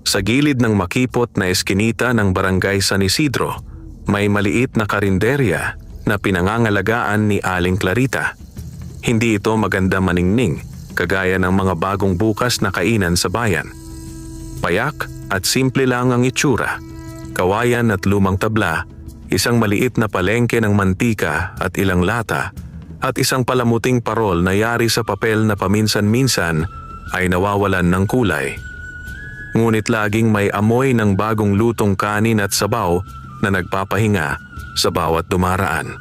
Sa gilid ng makipot na eskinita ng barangay San Isidro, may maliit na karinderya na pinangangalagaan ni Aling Clarita. Hindi ito maganda maningning, kagaya ng mga bagong bukas na kainan sa bayan. Payak at simple lang ang itsura. Kawayan at lumang tabla, isang maliit na palengke ng mantika at ilang lata, at isang palamuting parol na yari sa papel na paminsan-minsan ay nawawalan ng kulay. Ngunit laging may amoy ng bagong lutong kanin at sabaw na nagpapahinga sa bawat dumaraan.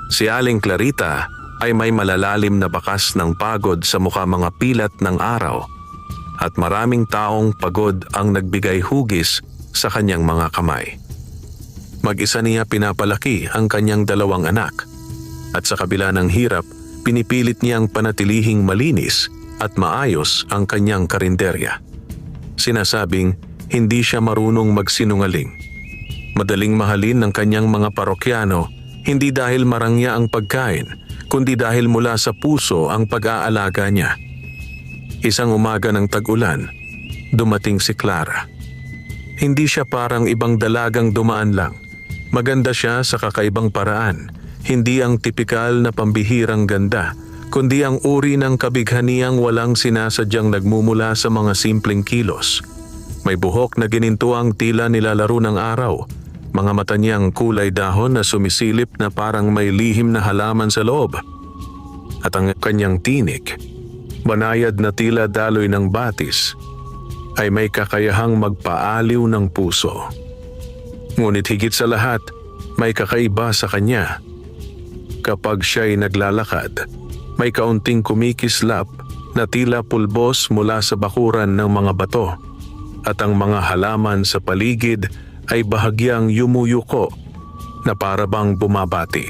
Si Aling Clarita ay may malalalim na bakas ng pagod sa mukha, mga pilat ng araw, at maraming taong pagod ang nagbigay hugis sa kanyang mga kamay. Mag-isa niya pinapalaki ang kanyang 2 anak, at sa kabila ng hirap, pinipilit niyang panatilihing malinis at maayos ang kanyang karinderya. Sinasabing hindi siya marunong magsinungaling. Madaling mahalin ng kanyang mga parokyano, hindi dahil marangya ang pagkain, kundi dahil mula sa puso ang pag-aalaga niya. Isang umaga ng tag-ulan, dumating si Clara. Hindi siya parang ibang dalagang dumaan lang. Maganda siya sa kakaibang paraan, hindi ang tipikal na pambihirang ganda, kundi ang uri ng kabighaniyang walang sinasadyang nagmumula sa mga simpleng kilos. May buhok na ginintuang tila nilalaro ng araw, mga mata niyang kulay dahon na sumisilip na parang may lihim na halaman sa loob. At ang kanyang tinik, banayad na tila daloy ng batis, ay may kakayahang magpaaliw ng puso. Ngunit higit sa lahat, may kakaiba sa kanya. Kapag siya'y naglalakad, may kaunting kumikislap na tila pulbos mula sa bakuran ng mga bato, at ang mga halaman sa paligid ay bahagyang yumuyuko na parabang bumabati.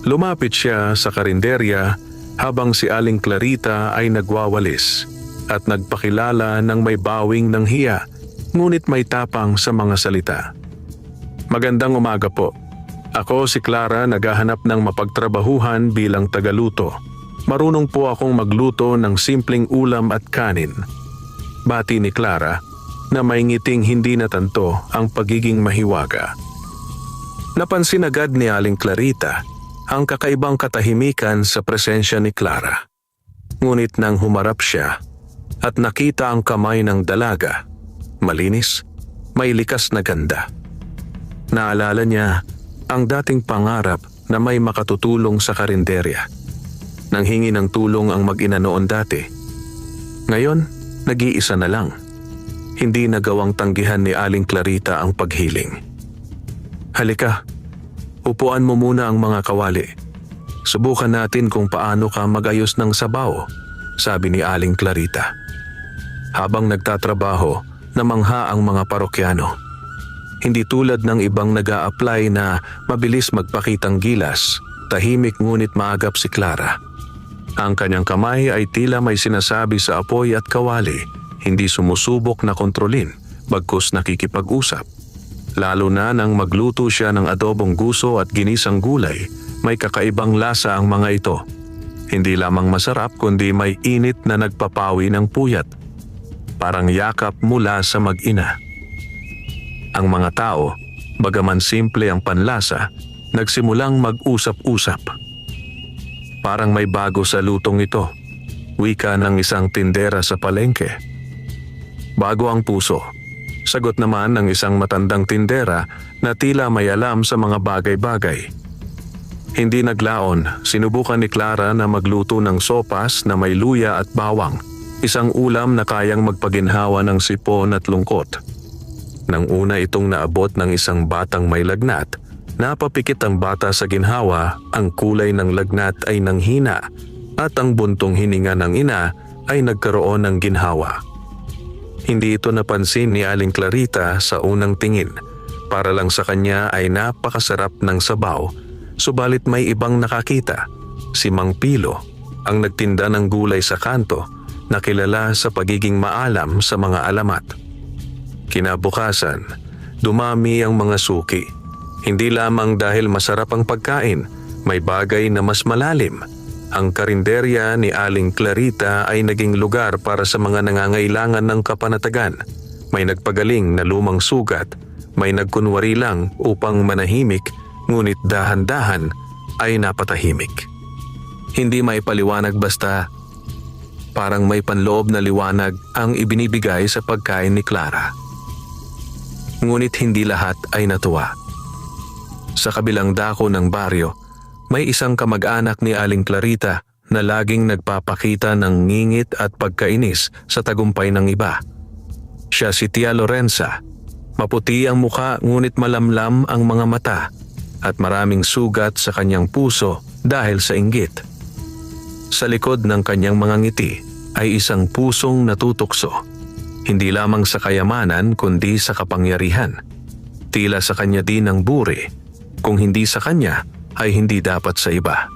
Lumapit siya sa karinderya habang si Aling Clarita ay nagwawalis at nagpakilala ng may bawing ng hiya, ngunit may tapang sa mga salita. Magandang umaga po. Ako si Clara, naghahanap ng mapagtrabahuhan bilang tagaluto. Marunong po akong magluto ng simpleng ulam at kanin. Bati ni Clara na may ngiting hindi natanto ang pagiging mahiwaga. Napansin agad ni Aling Clarita ang kakaibang katahimikan sa presensya ni Clara. Ngunit nang humarap siya at nakita ang kamay ng dalaga, malinis, may likas na ganda. Naalala niya ang dating pangarap na may makatutulong sa karinderya. Nanghingi ng tulong ang mag-ina noon dati. Ngayon, nag-iisa na lang. Hindi nagawang tanggihan ni Aling Clarita ang paghiling. Halika, upuan mo muna ang mga kawali. Subukan natin kung paano ka magayos ng sabaw, sabi ni Aling Clarita. Habang nagtatrabaho, namangha ang mga parokyano. Hindi tulad ng ibang nag-a-apply na mabilis magpakitang gilas, tahimik ngunit maagap si Clara. Ang kanyang kamay ay tila may sinasabi sa apoy at kawali, hindi sumusubok na kontrolin, bagkus nakikipag-usap. Lalo na nang magluto siya ng adobong guso at ginisang gulay, may kakaibang lasa ang mga ito. Hindi lamang masarap kundi may init na nagpapawi ng puyat. Parang yakap mula sa mag-ina. Ang mga tao, bagaman simple ang panlasa, nagsimulang mag-usap-usap. Parang may bago sa lutong ito, wika ng isang tindera sa palengke. Bago ang puso, sagot naman ng isang matandang tindera na tila may alam sa mga bagay-bagay. Hindi naglaon, sinubukan ni Clara na magluto ng sopas na may luya at bawang, isang ulam na kayang magpaginhawa ng sipon at lungkot. Nang una itong naabot ng isang batang may lagnat, napapikit ang bata sa ginhawa, ang kulay ng lagnat ay nanghina at ang buntong hininga ng ina ay nagkaroon ng ginhawa. Hindi ito napansin ni Aling Clarita sa unang tingin. Para lang sa kanya ay napakasarap ng sabaw, subalit may ibang nakakita. Si Mang Pilo, ang nagtinda ng gulay sa kanto, na kilala sa pagiging maalam sa mga alamat. Kinabukasan, dumami ang mga suki. Hindi lamang dahil masarap ang pagkain, may bagay na mas malalim. Ang karinderya ni Aling Clarita ay naging lugar para sa mga nangangailangan ng kapanatagan. May nagpagaling na lumang sugat, may nagkunwari lang upang manahimik, ngunit dahan-dahan ay napatahimik. Hindi may paliwanag basta parang may panloob na liwanag ang ibinibigay sa pagkain ni Clara. Ngunit hindi lahat ay natuwa. Sa kabilang dako ng baryo, may isang kamag-anak ni Aling Clarita na laging nagpapakita ng ngingit at pagkainis sa tagumpay ng iba. Siya si Tia Lorenza. Maputi ang muka ngunit malamlam ang mga mata at maraming sugat sa kanyang puso dahil sa inggit. Sa likod ng kanyang mga ngiti ay isang pusong natutukso. Hindi lamang sa kayamanan kundi sa kapangyarihan. Tila sa kanya din ang buri. Kung hindi sa kanya, ay hindi dapat sa iba.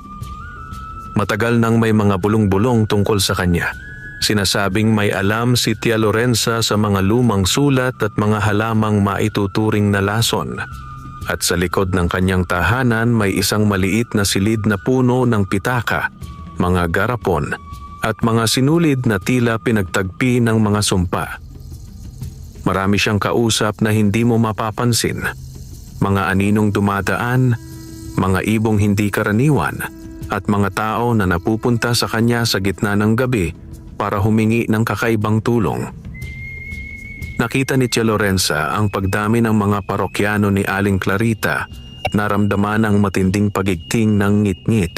Matagal nang may mga bulong-bulong tungkol sa kanya. Sinasabing may alam si Tia Lorenza sa mga lumang sulat at mga halamang maituturing na lason. At sa likod ng kanyang tahanan may isang maliit na silid na puno ng pitaka, mga garapon, at mga sinulid na tila pinagtagpi ng mga sumpa. Marami siyang kausap na hindi mo mapapansin. Mga aninong dumadaan, mga ibong hindi karaniwan, at mga tao na napupunta sa kanya sa gitna ng gabi para humingi ng kakaibang tulong. Nakita ni Tia Lorenza ang pagdami ng mga parokyano ni Aling Clarita at naramdaman ang matinding pagigting ng ngit-ngit.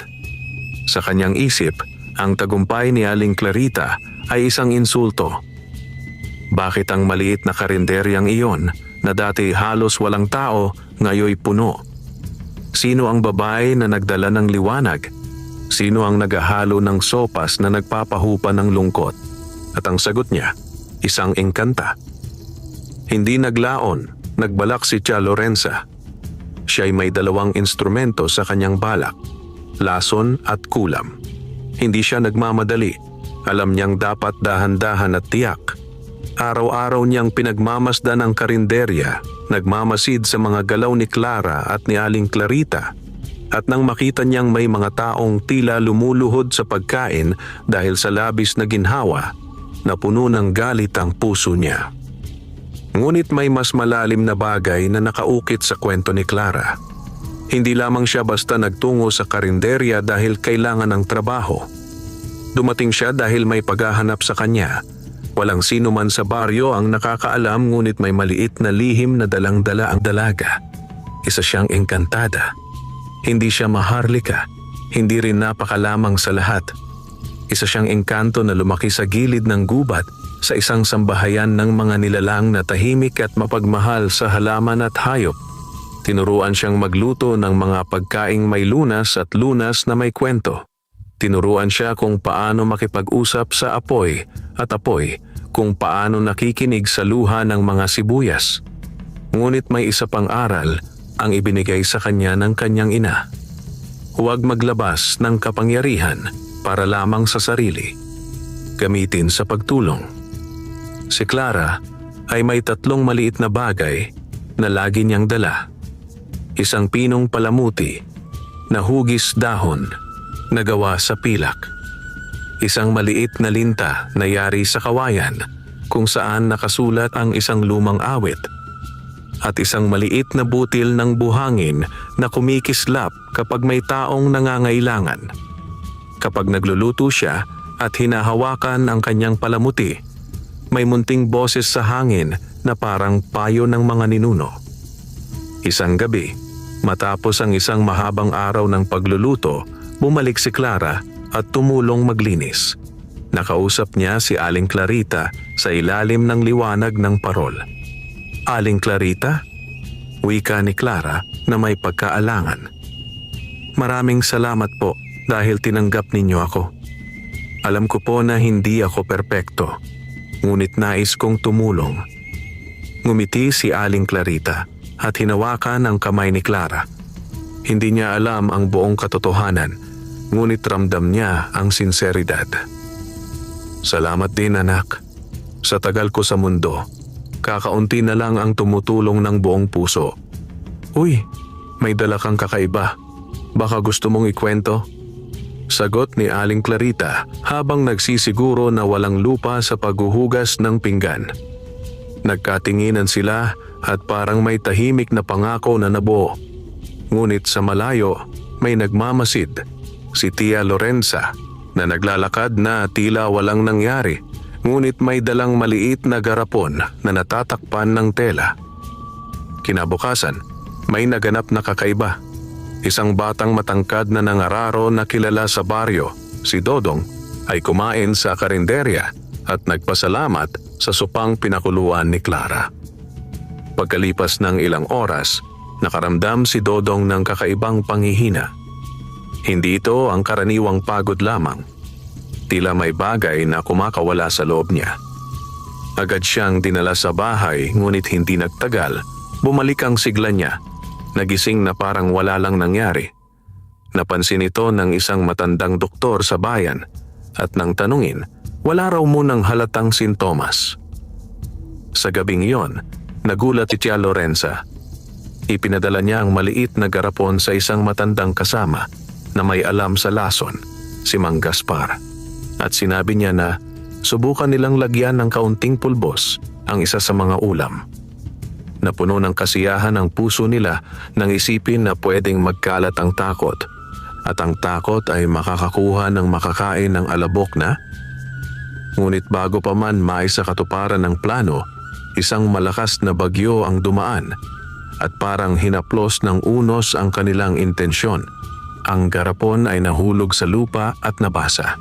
Sa kanyang isip, ang tagumpay ni Aling Clarita ay isang insulto. Bakit ang maliit na karinderyang iyon na dati halos walang tao, ngayoy puno? Sino ang babae na nagdala ng liwanag? Sino ang naghahalo ng sopas na nagpapahupa ng lungkot? At ang sagot niya, isang engkanta. Hindi naglaon, nagbalak si Tia Lorenza. Siya'y may dalawang instrumento sa kanyang balak, lason at kulam. Hindi siya nagmamadali. Alam niyang dapat dahan-dahan at tiyak. Araw-araw niyang pinagmamasdan ang karinderya, nagmamasid sa mga galaw ni Clara at ni Aling Clarita. At nang makita niyang may mga taong tila lumuluhod sa pagkain dahil sa labis na ginhawa, napuno ng galit ang puso niya. Ngunit may mas malalim na bagay na nakaukit sa kwento ni Clara. Hindi lamang siya basta nagtungo sa karinderya dahil kailangan ng trabaho. Dumating siya dahil may paghahanap sa kanya. Walang sino man sa baryo ang nakakaalam ngunit may maliit na lihim na dalang-dala ang dalaga. Isa siyang engkantada. Hindi siya maharlika, hindi rin napakalamang sa lahat. Isa siyang engkanto na lumaki sa gilid ng gubat sa isang sambahayan ng mga nilalang na tahimik at mapagmahal sa halaman at hayop. Tinuruan siyang magluto ng mga pagkaing may lunas at lunas na may kwento. Tinuruan siya kung paano makipag-usap sa apoy at apoy, kung paano nakikinig sa luha ng mga sibuyas. Ngunit may isa pang aral ang ibinigay sa kanya ng kanyang ina. Huwag maglabas ng kapangyarihan para lamang sa sarili. Gamitin sa pagtulong. Si Clara ay may 3 maliit na bagay na lagi niyang dala. Isang pinong palamuti na hugis dahon na gawa sa pilak. Isang maliit na linta na yari sa kawayan kung saan nakasulat ang isang lumang awit. At isang maliit na butil ng buhangin na kumikislap kapag may taong nangangailangan. Kapag nagluluto siya at hinahawakan ang kanyang palamuti, may munting boses sa hangin na parang payo ng mga ninuno. Isang gabi, matapos ang isang mahabang araw ng pagluluto, bumalik si Clara at tumulong maglinis. Nakausap niya si Aling Clarita sa ilalim ng liwanag ng parol. Aling Clarita? Wika ni Clara na may pagkaalangan. Maraming salamat po dahil tinanggap ninyo ako. Alam ko po na hindi ako perpekto, ngunit nais kong tumulong. Ngumiti si Aling Clarita at hinawakan ang kamay ni Clara. Hindi niya alam ang buong katotohanan, ngunit ramdam niya ang sinseridad. Salamat din anak. Sa tagal ko sa mundo, kakaunti na lang ang tumutulong ng buong puso. Uy, may dala kang kakaiba. Baka gusto mong ikwento? Sagot ni Aling Clarita habang nagsisiguro na walang lupa sa paghuhugas ng pinggan. Nagkatinginan sila at parang may tahimik na pangako na nabuo. Ngunit sa malayo may nagmamasid, si Tia Lorenza, na naglalakad na tila walang nangyari, ngunit may dalang maliit na garapon na natatakpan ng tela. Kinabukasan, may naganap na kakaiba. Isang batang matangkad na nangararo na kilala sa baryo, si Dodong, ay kumain sa karinderya at nagpasalamat sa supang pinakuluan ni Clara. Pagkalipas ng ilang oras, nakaramdam si Dodong ng kakaibang panghihina. Hindi ito ang karaniwang pagod lamang. Tila may bagay na kumakawala sa loob niya. Agad siyang dinala sa bahay, ngunit hindi nagtagal, bumalik ang sigla niya. Nagising na parang wala lang nangyari. Napansin ito ng isang matandang doktor sa bayan at nang tanungin, wala raw munang halatang sintomas. Sa gabing iyon, nagulat si Tia Lorenza. Ipinadala niya ang maliit na garapon sa isang matandang kasama na may alam sa lason, si Mang Gaspar. At sinabi niya na subukan nilang lagyan ng kaunting pulbos ang isa sa mga ulam. Napuno ng kasiyahan ang puso nila nang isipin na pwedeng magkalat ang takot. At ang takot ay makakakuha ng makakain ng alabok na. Ngunit bago pa man maisa katuparan ng plano, isang malakas na bagyo ang dumaan at parang hinaplos ng unos ang kanilang intensyon. Ang garapon ay nahulog sa lupa at nabasa.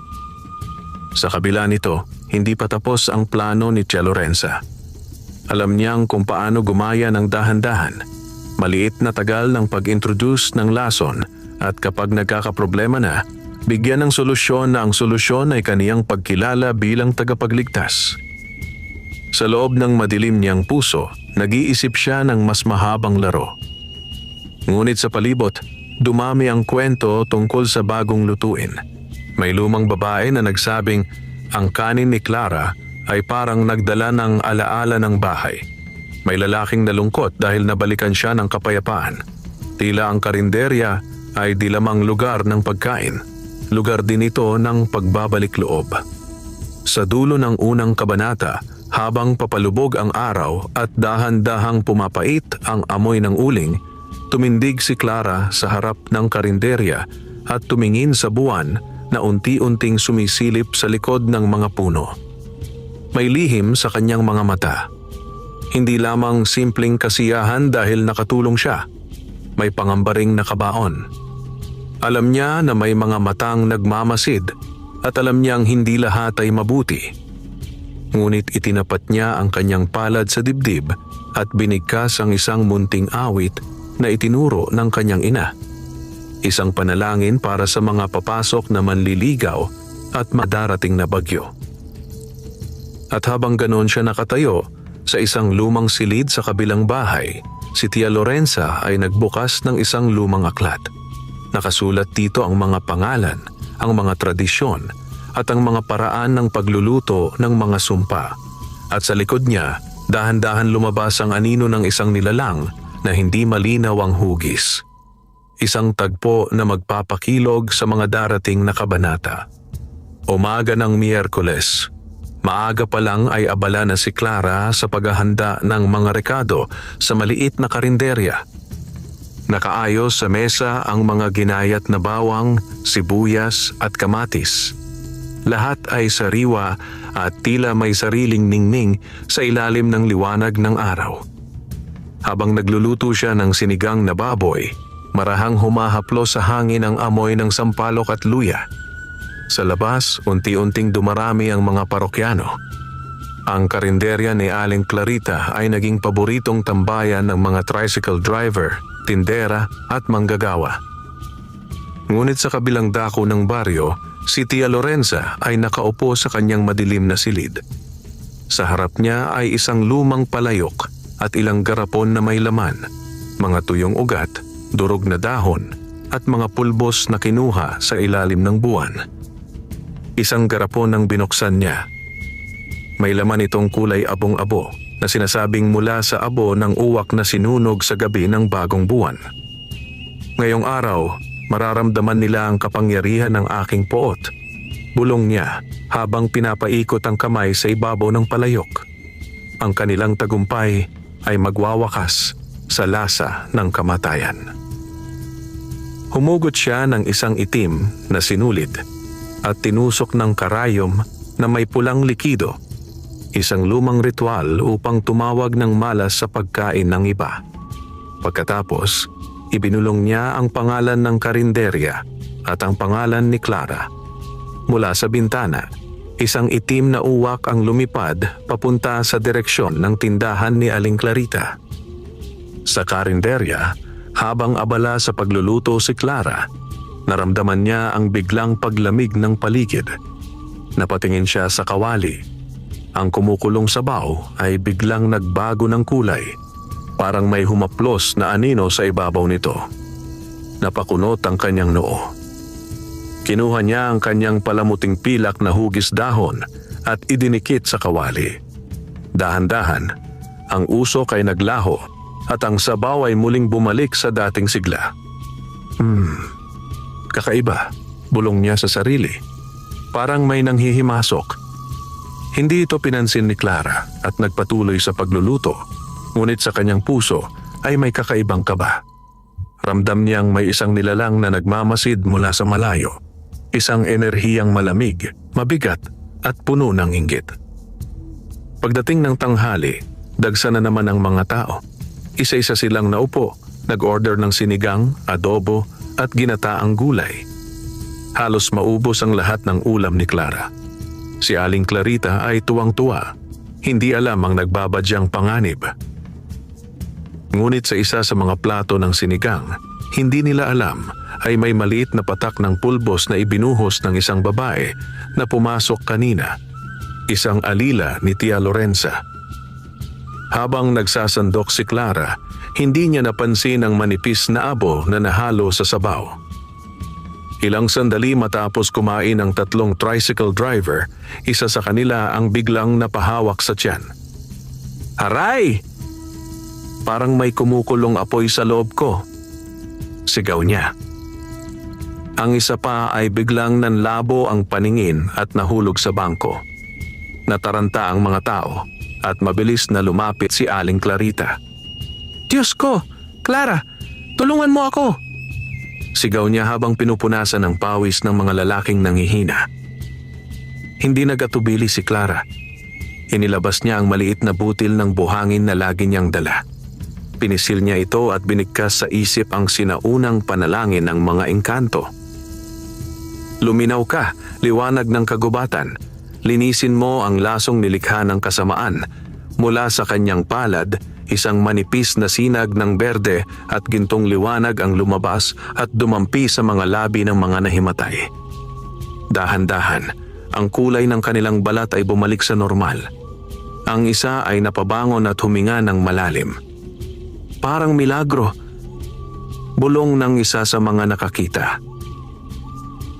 Sa kabila nito, hindi pa tapos ang plano ni Tia Lorenza. Alam niyang kung paano gumaya ng dahan-dahan. Maliit na tagal ng pag-introduce ng lason at kapag nagkakaproblema na, bigyan ng solusyon na ang solusyon ay kaniyang pagkilala bilang tagapagligtas. Sa loob ng madilim niyang puso, nag-iisip siya ng mas mahabang laro. Ngunit sa palibot, dumami ang kwento tungkol sa bagong lutuin. May lumang babae na nagsabing ang kanin ni Clara ay parang nagdala ng alaala ng bahay. May lalaking nalungkot dahil nabalikan siya ng kapayapaan. Tila ang karinderya ay dilamang lugar ng pagkain. Lugar din ito ng pagbabalik loob. Sa dulo ng unang kabanata, habang papalubog ang araw at dahan-dahang pumapait ang amoy ng uling, tumindig si Clara sa harap ng karinderya at tumingin sa buwan na unti-unting sumisilip sa likod ng mga puno. May lihim sa kanyang mga mata. Hindi lamang simpleng kasiyahan dahil nakatulong siya. May pangambaring nakabaon. Alam niya na may mga matang nagmamasid at alam niyang hindi lahat ay mabuti. Ngunit itinapat niya ang kanyang palad sa dibdib at binigkas ang isang munting awit na itinuro ng kanyang ina. Isang panalangin para sa mga papasok na manliligaw at madarating na bagyo. At habang ganon siya nakatayo sa isang lumang silid sa kabilang bahay, si Tia Lorenza ay nagbukas ng isang lumang aklat. Nakasulat dito ang mga pangalan, ang mga tradisyon, at ang mga paraan ng pagluluto ng mga sumpa. At sa likod niya, dahan-dahan lumabas ang anino ng isang nilalang na hindi malinaw ang hugis. Isang tagpo na magpapakilog sa mga darating na kabanata. Umaga ng Miyerkules. Maaga pa lang ay abala na si Clara sa paghahanda ng mga rekado sa maliit na karinderya. Nakaayos sa mesa ang mga ginayat na bawang, sibuyas at kamatis. Lahat ay sariwa at tila may sariling ningning sa ilalim ng liwanag ng araw. Habang nagluluto siya ng sinigang na baboy, marahang humahaplo sa hangin ang amoy ng sampalok at luya. Sa labas, unti-unting dumarami ang mga parokyano. Ang karinderya ni Aling Clarita ay naging paboritong tambayan ng mga tricycle driver, tindera at manggagawa. Ngunit sa kabilang dako ng baryo, si Tia Lorenza ay nakaupo sa kanyang madilim na silid. Sa harap niya ay isang lumang palayok at ilang garapon na may laman, mga tuyong ugat, durog na dahon at mga pulbos na kinuha sa ilalim ng buwan. Isang garapon ang binuksan niya. May laman itong kulay abong-abo na sinasabing mula sa abo ng uwak na sinunog sa gabi ng bagong buwan. Ngayong araw, Mararamdaman nila ang kapangyarihan ng aking poot. Bulong niya habang pinapaikot ang kamay sa ibabaw ng palayok. Ang kanilang tagumpay ay magwawakas sa lasa ng kamatayan. Humugot siya ng isang itim na sinulid at tinusok ng karayom na may pulang likido, isang lumang ritual upang tumawag ng malas sa pagkain ng iba. Pagkatapos, ibinulong niya ang pangalan ng karinderya at ang pangalan ni Clara. Mula sa bintana, isang itim na uwak ang lumipad papunta sa direksyon ng tindahan ni Aling Clarita. Sa karinderya, habang abala sa pagluluto si Clara, naramdaman niya ang biglang paglamig ng paligid. Napatingin siya sa kawali. Ang kumukulong sabaw ay biglang nagbago ng kulay. Parang may humaplos na anino sa ibabaw nito. Napakunot ang kanyang noo. Kinuha niya ang kanyang palamuting pilak na hugis dahon at idinikit sa kawali. Dahan-dahan, ang usok ay naglaho at ang sabaw ay muling bumalik sa dating sigla. Kakaiba, bulong niya sa sarili. Parang may nanghihimasok. Hindi ito pinansin ni Clara at nagpatuloy sa pagluluto, ngunit sa kanyang puso ay may kakaibang kaba. Ramdam niyang may isang nilalang na nagmamasid mula sa malayo. Isang enerhiyang malamig, mabigat at puno ng inggit. Pagdating ng tanghali, dagsa na naman ang mga tao. Isa-isa silang naupo, nag-order ng sinigang, adobo at ginataang gulay. Halos maubos ang lahat ng ulam ni Clara. Si Aling Clarita ay tuwang-tuwa. Hindi alam ang nagbabadyang panganib. Ngunit sa isa sa mga plato ng sinigang, hindi nila alam ay may maliit na patak ng pulbos na ibinuhos ng isang babae na pumasok kanina. Isang alila ni Tia Lorenza. Habang nagsasandok si Clara, hindi niya napansin ang manipis na abo na nahalo sa sabaw. Ilang sandali matapos kumain ang tatlong tricycle driver, isa sa kanila ang biglang napahawak sa tiyan. "Aray! Parang may kumukulong apoy sa loob ko," sigaw niya. Ang isa pa ay biglang nanlabo ang paningin at nahulog sa bangko. Nataranta ang mga tao at mabilis na lumapit si Aling Clarita. "Diyos ko! Clara! Tulungan mo ako!" Sigaw niya habang pinupunasan ng pawis ng mga lalaking nanghihina. Hindi nagatubili si Clara. Inilabas niya ang maliit na butil ng buhangin na lagi niyang dala. Pinisil niya ito at binigkas sa isip ang sinaunang panalangin ng mga engkanto. "Luminaw ka, liwanag ng kagubatan. Linisin mo ang lasong nilikha ng kasamaan. Mula sa kanyang palad, isang manipis na sinag ng berde at gintong liwanag ang lumabas at dumampi sa mga labi ng mga nahimatay." Dahan-dahan, ang kulay ng kanilang balat ay bumalik sa normal. Ang isa ay napabangon at huminga ng malalim. "Parang milagro," bulong ng isa sa mga nakakita.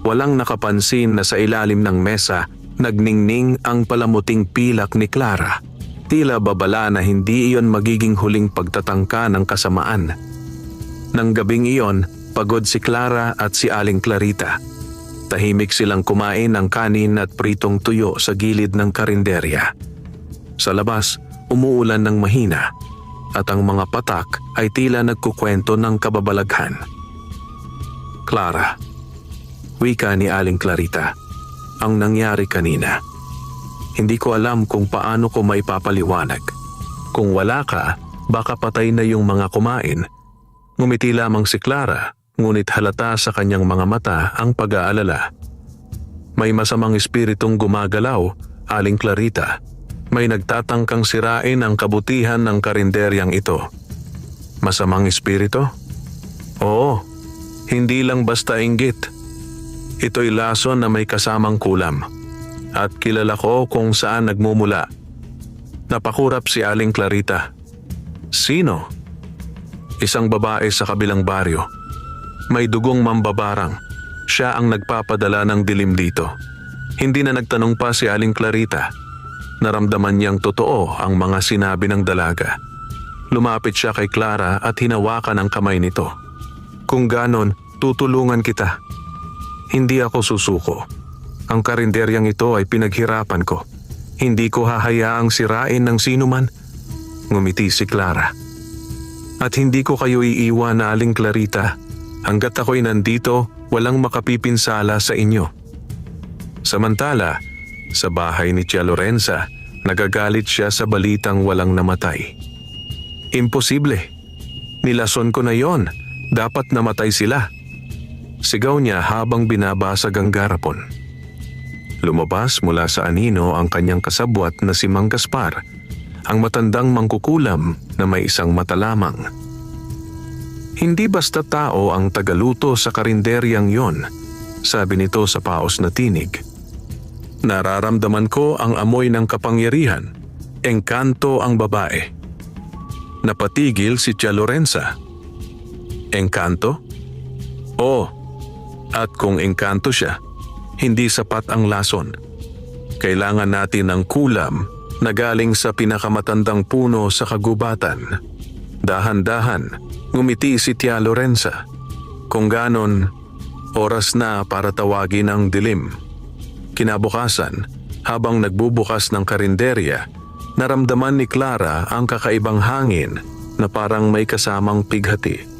Walang nakapansin na sa ilalim ng mesa, nagningning ang palamuting pilak ni Clara. Tila babala na hindi iyon magiging huling pagtatangka ng kasamaan. Nang gabing iyon, pagod si Clara at si Aling Clarita. Tahimik silang kumain ng kanin at pritong tuyo sa gilid ng karinderya. Sa labas, umuulan ng mahina at ang mga patak ay tila nagkukwento ng kababalaghan. "Clara," wika ni Aling Clarita, "ang nangyari kanina. Hindi ko alam kung paano ko maipapaliwanag. Kung wala ka, baka patay na yung mga kumain." Ngumiti lamang si Clara, ngunit halata sa kanyang mga mata ang pag-aalala. "May masamang espiritong gumagalaw, Aling Clarita. May nagtatangkang sirain ang kabutihan ng karinderyang ito." "Masamang espiritu?" "Oo, hindi lang basta inggit. Ito'y lason na may kasamang kulam. At kilala ko kung saan nagmumula." Napakurap si Aling Clarita. "Sino?" "Isang babae sa kabilang baryo. May dugong mambabarang. Siya ang nagpapadala ng dilim dito." Hindi na nagtanong pa si Aling Clarita. Naramdaman niyang totoo ang mga sinabi ng dalaga. Lumapit siya kay Clara at hinawakan ang kamay nito. "Kung ganon, Tutulungan kita. Hindi ako susuko. Ang karinderyang ito ay pinaghirapan ko. Hindi ko hahayaang sirain ng sinuman. Ngumiti si Clara. At hindi ko kayo iiwan na Aling Clarita. Hanggat ako'y nandito, walang makapipinsala sa inyo. Samantala, sa bahay ni Tia Lorenza, nagagalit siya sa balitang walang namatay. Imposible. Nilason ko na yon. Dapat namatay sila. Sigaw niya habang binabasag ang garapon. Lumabas mula sa anino ang kanyang kasabwat na si Mang Gaspar, ang matandang mangkukulam na may isang mata lamang. Hindi basta tao ang tagaluto sa karinderyang yon, sabi nito sa paos na tinig. Nararamdaman ko ang amoy ng kapangyarihan. Engkanto ang babae. Napatigil si Tia Lorenza. Engkanto? Oo. At kung engkanto siya, hindi sapat ang lason. Kailangan natin ng kulam na galing sa pinakamatandang puno sa kagubatan. Dahan-dahan, ngumiti si Tia Lorenza. Kung ganon, oras na para tawagin ang dilim. Kinabukasan, habang nagbubukas ng karinderya, naramdaman ni Clara ang kakaibang hangin na parang may kasamang pighati.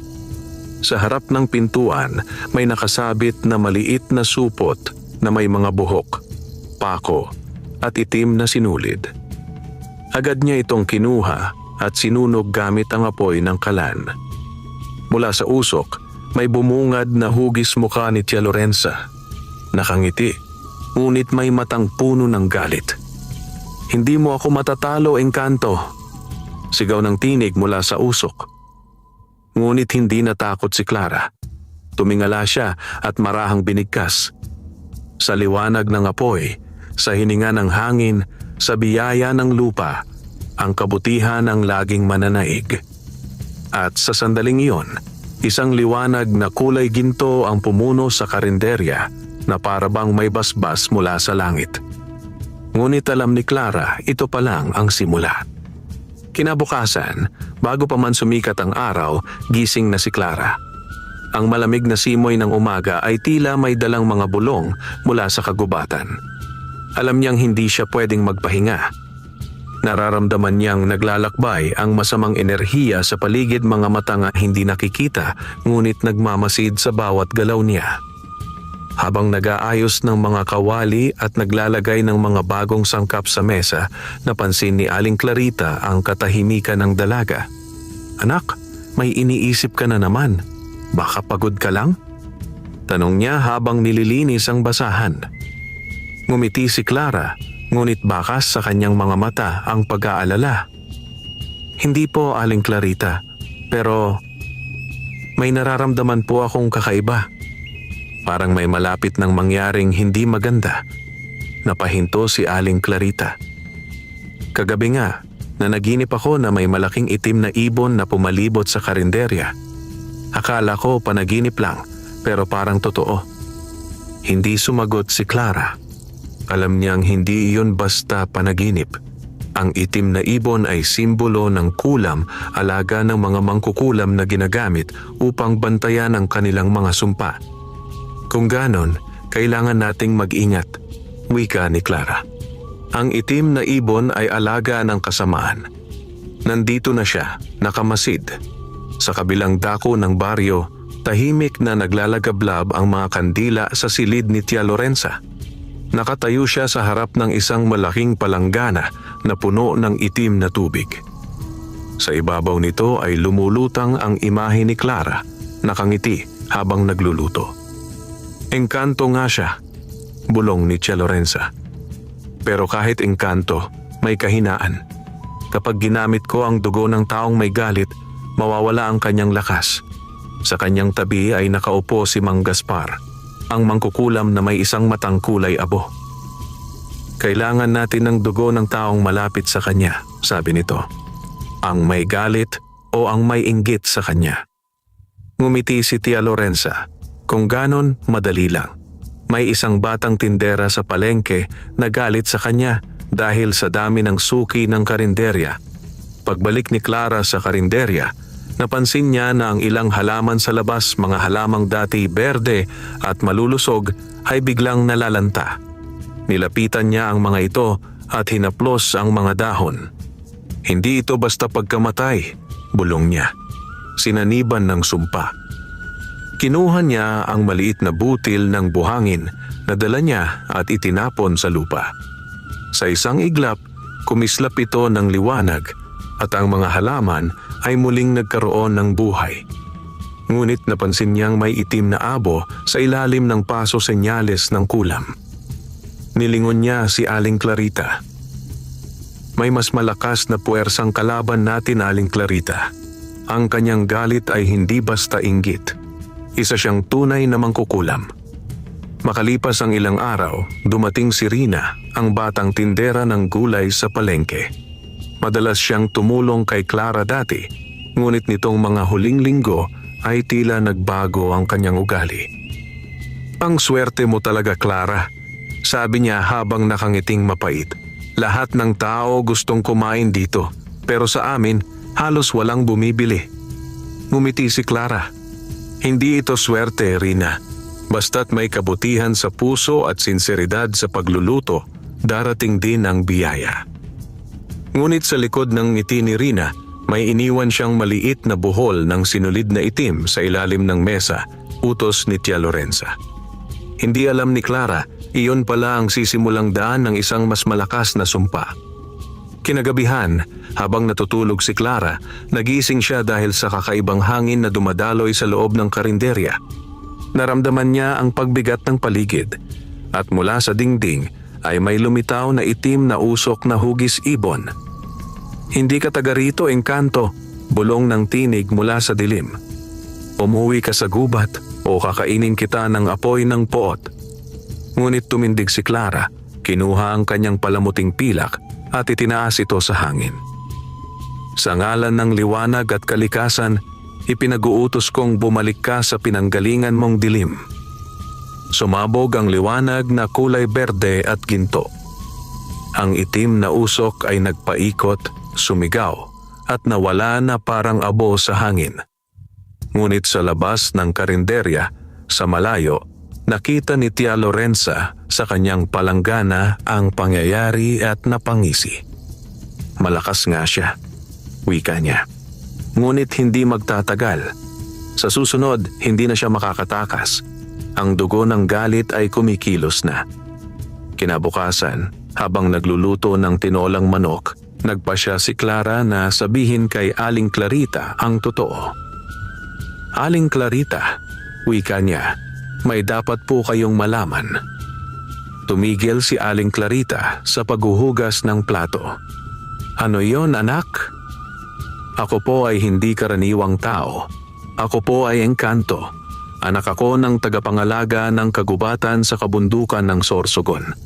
Sa harap ng pintuan, may nakasabit na maliit na supot na may mga buhok, pako at itim na sinulid. Agad niya itong kinuha at sinunog gamit ang apoy ng kalan. Mula sa usok, may bumungad na hugis mukha ni Tia Lorenza. Nakangiti, ngunit may matang puno ng galit. Hindi mo ako matatalo, engkanto. Sigaw ng tinig mula sa usok. Ngunit hindi natakot si Clara. Tumingala siya at marahang binigkas. Sa liwanag ng apoy, sa hininga ng hangin, sa biyaya ng lupa, ang kabutihan ang laging mananaig. At sa sandaling iyon, isang liwanag na kulay ginto ang pumuno sa karinderya na parabang may basbas mula sa langit. Ngunit alam ni Clara, ito pa lang ang simula. Kinabukasan, bago pa man sumikat ang araw, gising na si Clara. Ang malamig na simoy ng umaga ay tila may dalang mga bulong mula sa kagubatan. Alam niyang hindi siya pwedeng magpahinga. Nararamdaman niyang naglalakbay ang masamang enerhiya sa paligid, mga mata nga hindi nakikita ngunit nagmamasid sa bawat galaw niya. Habang nag-aayos ng mga kawali at naglalagay ng mga bagong sangkap sa mesa, napansin ni Aling Clarita ang katahimikan ng dalaga. "Anak, may iniisip ka na naman. Baka pagod ka lang?" Tanong niya habang nililinis ang basahan. Ngumiti si Clara, ngunit bakas sa kanyang mga mata ang pag-aalala. "Hindi po, Aling Clarita, pero may nararamdaman po akong kakaiba. Parang may malapit ng mangyaring hindi maganda." Napahinto si Aling Clarita. "Kagabi nga, nanaginip ako na may malaking itim na ibon na pumalibot sa karinderya. Akala ko panaginip lang, pero parang totoo." Hindi sumagot si Clara. Alam niyang hindi iyon basta panaginip. Ang itim na ibon ay simbolo ng kulam, alaga ng mga mangkukulam na ginagamit upang bantayan ang kanilang mga sumpa. "Kung ganon, kailangan nating mag-ingat," wika ni Clara. Ang itim na ibon ay alaga ng kasamaan. Nandito na siya, nakamasid. Sa kabilang dako ng baryo, tahimik na naglalagablab ang mga kandila sa silid ni Tia Lorenza. Nakatayo siya sa harap ng isang malaking palanggana na puno ng itim na tubig. Sa ibabaw nito ay lumulutang ang imahe ni Clara, nakangiti habang nagluluto. "Engkanto nga siya," bulong ni Tia Lorenza. "Pero kahit engkanto, may kahinaan. Kapag ginamit ko ang dugo ng taong may galit, mawawala ang kanyang lakas." Sa kanyang tabi ay nakaupo si Mang Gaspar, ang mangkukulam na may isang matang kulay abo. "Kailangan natin ng dugo ng taong malapit sa kanya," sabi nito. "Ang may galit o ang may inggit sa kanya." Ngumiti si Tia Lorenza. Kung ganon, madali lang. May isang batang tindera sa palengke na galit sa kanya dahil sa dami ng suki ng karinderya. Pagbalik ni Clara sa karinderya, Napansin niya na ang ilang halaman sa labas, mga halamang dati berde at malulusog, ay biglang nalalanta. Nilapitan niya ang mga ito at hinaplos ang mga dahon. Hindi ito basta pagkamatay, bulong niya. Sinaniban ng sumpa. Kinuha niya ang maliit na butil ng buhangin na dala niya at itinapon sa lupa. Sa isang iglap, kumislap ito ng liwanag at ang mga halaman ay muling nagkaroon ng buhay. Ngunit napansin niyang may itim na abo sa ilalim ng paso senyales ng kulam. Nilingon niya si Aling Clarita. May mas malakas na puwersang kalaban natin, Aling Clarita. Ang kanyang galit ay hindi basta inggit. Isa siyang tunay na mangkukulam. Makalipas ang ilang araw, dumating si Rina, ang batang tindera ng gulay sa palengke. Madalas siyang tumulong kay Clara dati, ngunit nitong mga huling linggo ay tila nagbago ang kanyang ugali. Ang swerte mo talaga, Clara, sabi niya habang nakangiting mapait. Lahat ng tao gustong kumain dito, pero sa amin halos walang bumibili. Ngumiti si Clara. Hindi ito swerte, Rina. Basta't may kabutihan sa puso at sinseridad sa pagluluto, darating din ang biyaya. Ngunit sa likod ng ngiti ni Rina, may iniwan siyang maliit na buhol ng sinulid na itim sa ilalim ng mesa, utos ni Tia Lorenza. Hindi alam ni Clara, iyon pala ang sisimulang daan ng isang mas malakas na sumpa. Kinagabihan, habang natutulog si Clara, nagising siya dahil sa kakaibang hangin na dumadaloy sa loob ng karinderya. Naramdaman niya ang pagbigat ng paligid, at mula sa dingding ay may lumitaw na itim na usok na hugis ibon. Hindi ka taga rito, engkanto, bulong ng tinig mula sa dilim. Umuwi ka sa gubat o kakainin kita ng apoy ng poot. Ngunit tumindig si Clara, kinuha ang kanyang palamuting pilak at itinaas ito sa hangin. Sa ngalan ng liwanag at kalikasan, ipinag-uutos kong bumalik ka sa pinanggalingan mong dilim. Sumabog ang liwanag na kulay berde at ginto. Ang itim na usok ay nagpaikot, sumigaw, at nawala na parang abo sa hangin. Ngunit sa labas ng karinderya, sa malayo, nakita ni Tia Lorenza sa kanyang palanggana ang pangyayari at napangisi. Malakas nga siya, wika niya. Ngunit hindi magtatagal. Sa susunod, hindi na siya makakatakas. Ang dugo ng galit ay kumikilos na. Kinabukasan, habang nagluluto ng tinolang manok, nagpasya si Clara na sabihin kay Aling Clarita ang totoo. Aling Clarita, wika niya, may dapat po kayong malaman. Tumigil si Aling Clarita sa paghuhugas ng plato. Ano yon, anak? Ako po ay hindi karaniwang tao. Ako po ay engkanto. Anak ako ng tagapangalaga ng kagubatan sa kabundukan ng Sorsogon.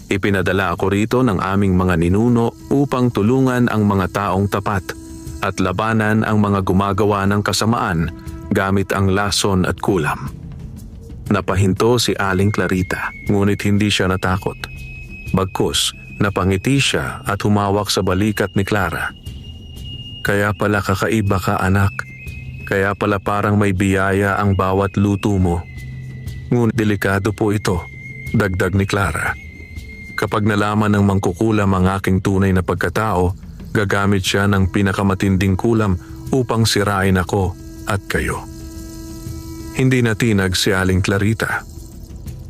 Ipinadala ako rito ng aming mga ninuno upang tulungan ang mga taong tapat at labanan ang mga gumagawa ng kasamaan gamit ang lason at kulam. Napahinto si Aling Clarita, ngunit hindi siya natakot. Bagkus, napangiti siya at humawak sa balikat ni Clara. Kaya pala kakaiba ka, anak. Kaya pala parang may biyaya ang bawat luto mo. Ngunit delikado po ito, dagdag ni Clara. Kapag nalaman ng mangkukulam ang aking tunay na pagkatao, gagamit siya ng pinakamatinding kulam upang sirain ako at kayo. Hindi natinag si Aling Clarita.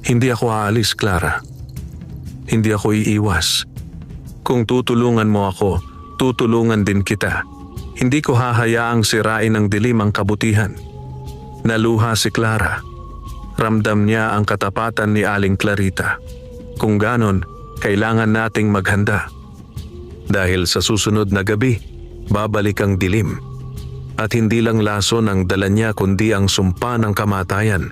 Hindi ako aalis, Clara. Hindi ako iiwas. Kung tutulungan mo ako, tutulungan din kita. Hindi ko hahayaang sirain ng dilim ang kabutihan. Naluha si Clara. Ramdam niya ang katapatan ni Aling Clarita. Kung ganon, kailangan nating maghanda. Dahil sa susunod na gabi, babalik ang dilim. At hindi lang lason ang dala niya kundi ang sumpa ng kamatayan.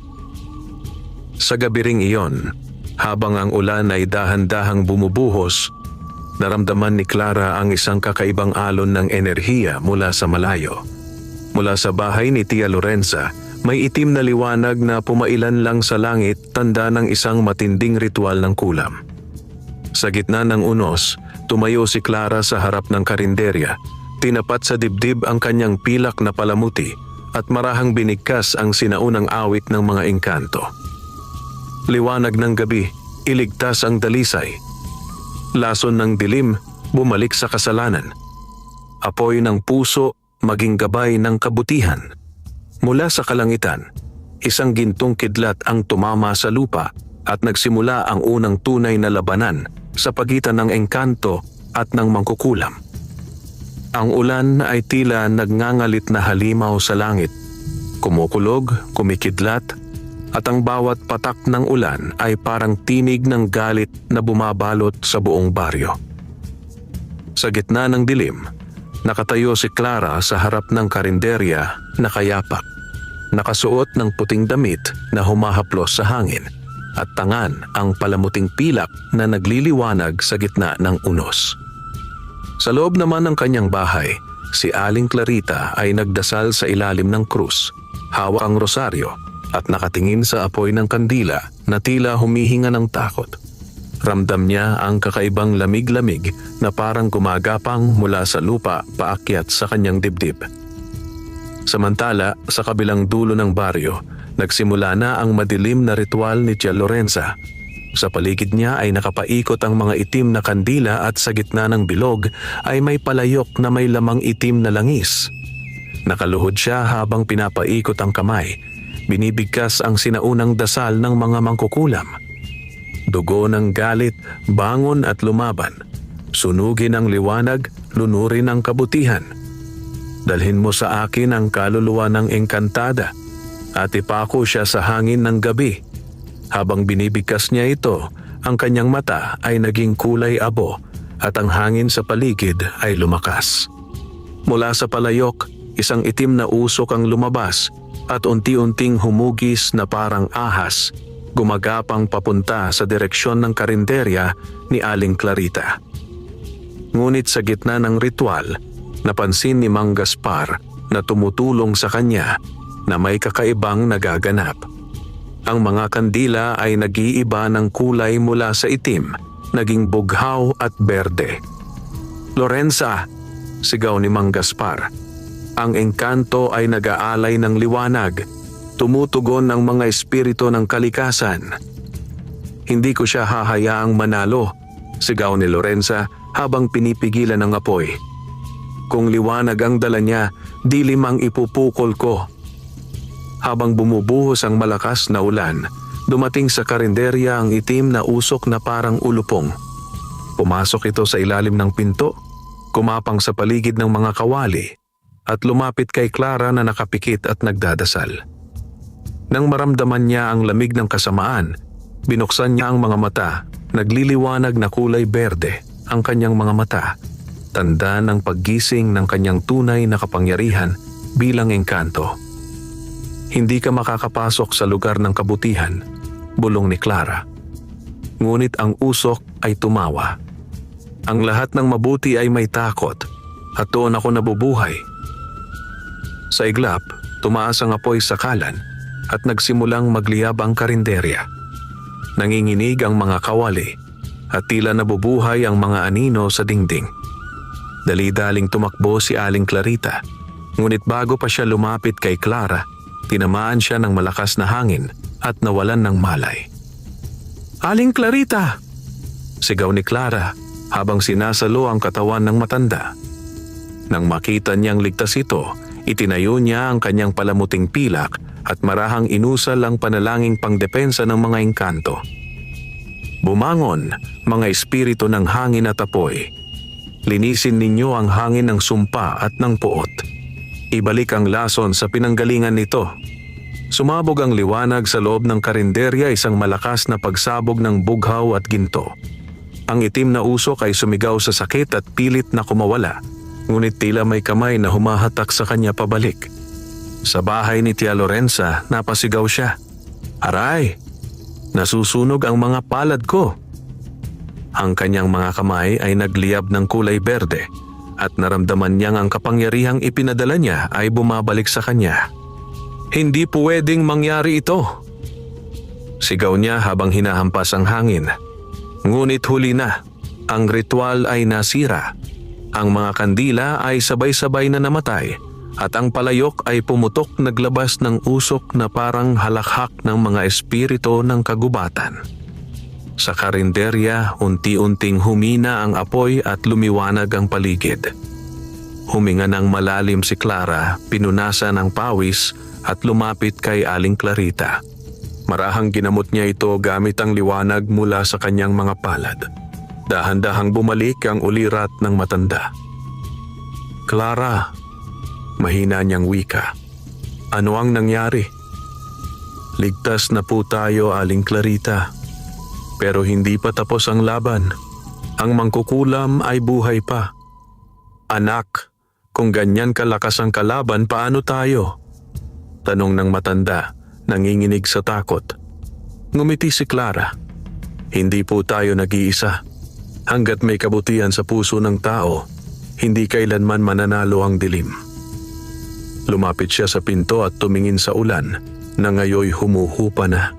Sa gabi ring iyon, habang ang ulan ay dahan-dahang bumubuhos, naramdaman ni Clara ang isang kakaibang alon ng enerhiya mula sa malayo. Mula sa bahay ni Tia Lorenza, may itim na liwanag na pumailan lang sa langit, tanda ng isang matinding ritual ng kulam. Sa gitna ng unos, tumayo si Clara sa harap ng karinderya, Tinapat sa dibdib ang kanyang pilak na palamuti at marahang binigkas ang sinaunang awit ng mga engkanto. Liwanag ng gabi, iligtas ang dalisay. Lason ng dilim, bumalik sa kasalanan. Apoy ng puso, maging gabay ng kabutihan. Mula sa kalangitan, isang gintong kidlat ang tumama sa lupa at nagsimula ang unang tunay na labanan sa pagitan ng engkanto at ng mangkukulam. Ang ulan ay tila nagngangalit na halimaw sa langit, kumukulog, kumikidlat, at ang bawat patak ng ulan ay parang tinig ng galit na bumabalot sa buong baryo. Sa gitna ng dilim, nakatayo si Clara sa harap ng karinderya na kayapak, nakasuot ng puting damit na humahaplos sa hangin at tangan ang palamuting pilak na nagliliwanag sa gitna ng unos. Sa loob naman ng kanyang bahay, si Aling Clarita ay nagdasal sa ilalim ng krus, hawak ang rosaryo at nakatingin sa apoy ng kandila na tila humihinga ng takot. Ramdam niya ang kakaibang lamig-lamig na parang gumagapang mula sa lupa paakyat sa kanyang dibdib. Samantala, sa kabilang dulo ng baryo, nagsimula na ang madilim na ritual ni Tia Lorenza. Sa paligid niya ay nakapaikot ang mga itim na kandila at sa gitna ng bilog ay may palayok na may lamang itim na langis. Nakaluhod siya habang pinapaikot ang kamay. Binibigkas ang sinaunang dasal ng mga mangkukulam. Dugo ng galit, bangon at lumaban. Sunugin ang liwanag, lunurin ang kabutihan. Dalhin mo sa akin ang kaluluwa ng engkantada at ipako siya sa hangin ng gabi. Habang binibigkas niya ito, ang kanyang mata ay naging kulay abo at ang hangin sa paligid ay lumakas. Mula sa palayok, isang itim na usok ang lumabas at unti-unting humugis na parang ahas, gumagapang papunta sa direksyon ng karinderya ni Aling Clarita. Ngunit sa gitna ng ritual, napansin ni Mang Gaspar na tumutulong sa kanya na may kakaibang nagaganap. Ang mga kandila ay nag-iiba ng kulay mula sa itim, naging bughaw at berde. "Lorenza!" sigaw ni Mang Gaspar. Ang engkanto ay nag-aalay ng liwanag, tumutugon ng mga espiritu ng kalikasan. "Hindi ko siya hahayaang manalo," sigaw ni Lorenza habang pinipigilan ang apoy. "Kung liwanag ang dala niya, di limang ipupukol ko." Habang bumubuhos ang malakas na ulan, dumating sa karinderya ang itim na usok na parang ulupong. Pumasok ito sa ilalim ng pinto, kumapang sa paligid ng mga kawali, at lumapit kay Clara na nakapikit at nagdadasal. Nang maramdaman niya ang lamig ng kasamaan, binuksan niya ang mga mata, nagliliwanag na kulay berde ang kanyang mga mata, tanda ng paggising ng kanyang tunay na kapangyarihan bilang engkanto. "Hindi ka makakapasok sa lugar ng kabutihan," bulong ni Clara. Ngunit ang usok ay tumawa. "Ang lahat ng mabuti ay may takot at doon ako nabubuhay." Sa iglap, tumaas ang apoy sa kalan at nagsimulang magliyab ang karinderya. Nanginginig ang mga kawali at tila nabubuhay ang mga anino sa dingding. Dali-daling tumakbo si Aling Clarita, ngunit bago pa siya lumapit kay Clara, tinamaan siya ng malakas na hangin at nawalan ng malay. "Aling Clarita!" sigaw ni Clara habang sinasalo ang katawan ng matanda. Nang makita niyang ligtas ito, itinayo niya ang kanyang palamuting pilak at marahang inusal ang panalangin pangdepensa ng mga engkanto. "Bumangon, mga espiritu ng hangin at apoy. Linisin ninyo ang hangin ng sumpa at ng puot. Ibalik ang lason sa pinanggalingan nito." Sumabog ang liwanag sa loob ng karinderya, isang malakas na pagsabog ng bughaw at ginto. Ang itim na usok ay sumigaw sa sakit at pilit na kumawala, ngunit tila may kamay na humahatak sa kanya pabalik. Sa bahay ni Tia Lorenza, napasigaw siya. "Aray! Nasusunog ang mga palad ko!" Ang kanyang mga kamay ay nagliyab ng kulay berde at naramdaman niyang ang kapangyarihang ipinadala niya ay bumabalik sa kanya. "Hindi pwedeng mangyari ito!" sigaw niya habang hinahampas ang hangin. Ngunit huli na, ang ritual ay nasira. Ang mga kandila ay sabay-sabay na namatay at ang palayok ay pumutok naglabas ng usok na parang halakhak ng mga espiritu ng kagubatan. Sa karinderya, unti-unting humina ang apoy at lumiwanag ang paligid. Huminga ng malalim si Clara, pinunasan ng pawis at lumapit kay Aling Clarita. Marahang ginamot niya ito gamit ang liwanag mula sa kanyang mga palad. Dahan-dahang bumalik ang ulirat ng matanda. "Clara," mahina niyang wika. "Ano ang nangyari?" "Ligtas na po tayo, Aling Clarita. Pero hindi pa tapos ang laban. Ang mangkukulam ay buhay pa." "Anak, kung ganyan kalakas ang kalaban, paano tayo?" tanong ng matanda, nanginginig sa takot. Ngumiti si Clara. "Hindi po tayo nag-iisa. Hanggat may kabutihan sa puso ng tao, hindi kailanman mananalo ang dilim." Lumapit siya sa pinto at tumingin sa ulan na ngayoy humuhupa na.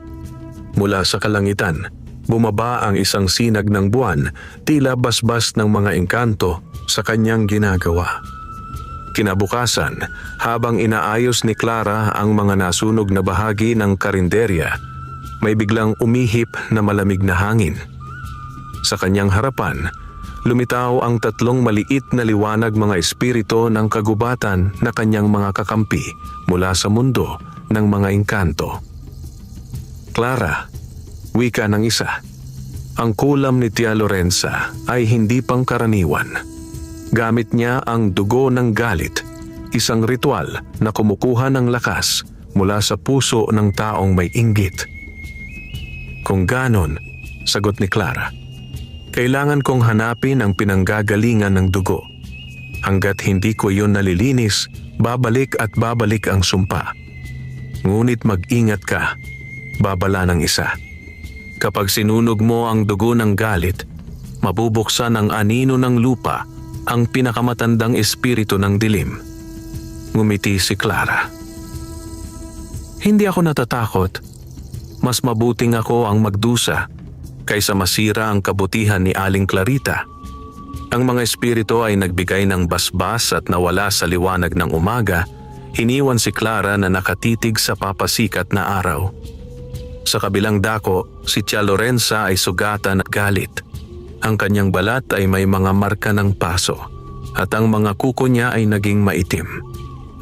Mula sa kalangitan, bumaba ang isang sinag ng buwan, tila basbas ng mga engkanto sa kanyang ginagawa. Kinabukasan, habang inaayos ni Clara ang mga nasunog na bahagi ng karinderya, may biglang umihip na malamig na hangin. Sa kanyang harapan, lumitaw ang tatlong maliit na liwanag mga espiritu ng kagubatan na kanyang mga kakampi mula sa mundo ng mga engkanto. "Clara," wika ng isa, "ang kulam ni Tia Lorenza ay hindi pangkaraniwan. Gamit niya ang dugo ng galit, isang ritual na kumukuha ng lakas mula sa puso ng taong may inggit." "Kung ganon," sagot ni Clara, "kailangan kong hanapin ang pinanggagalingan ng dugo. Hanggat hindi ko iyon nalilinis, babalik at babalik ang sumpa. Ngunit mag-ingat ka," babala ng isa. "Kapag sinunog mo ang dugo ng galit, mabubuksan ang anino ng lupa, ang pinakamatandang espiritu ng dilim." Ngumiti si Clara. "Hindi ako natatakot. Mas mabuting ako ang magdusa kaysa masira ang kabutihan ni Aling Clarita." Ang mga espiritu ay nagbigay ng basbas at nawala sa liwanag ng umaga. Iniwan si Clara na nakatitig sa papasikat na araw. Sa kabilang dako, si Tia Lorenza ay sugatan at galit. Ang kanyang balat ay may mga marka ng paso at ang mga kuko niya ay naging maitim.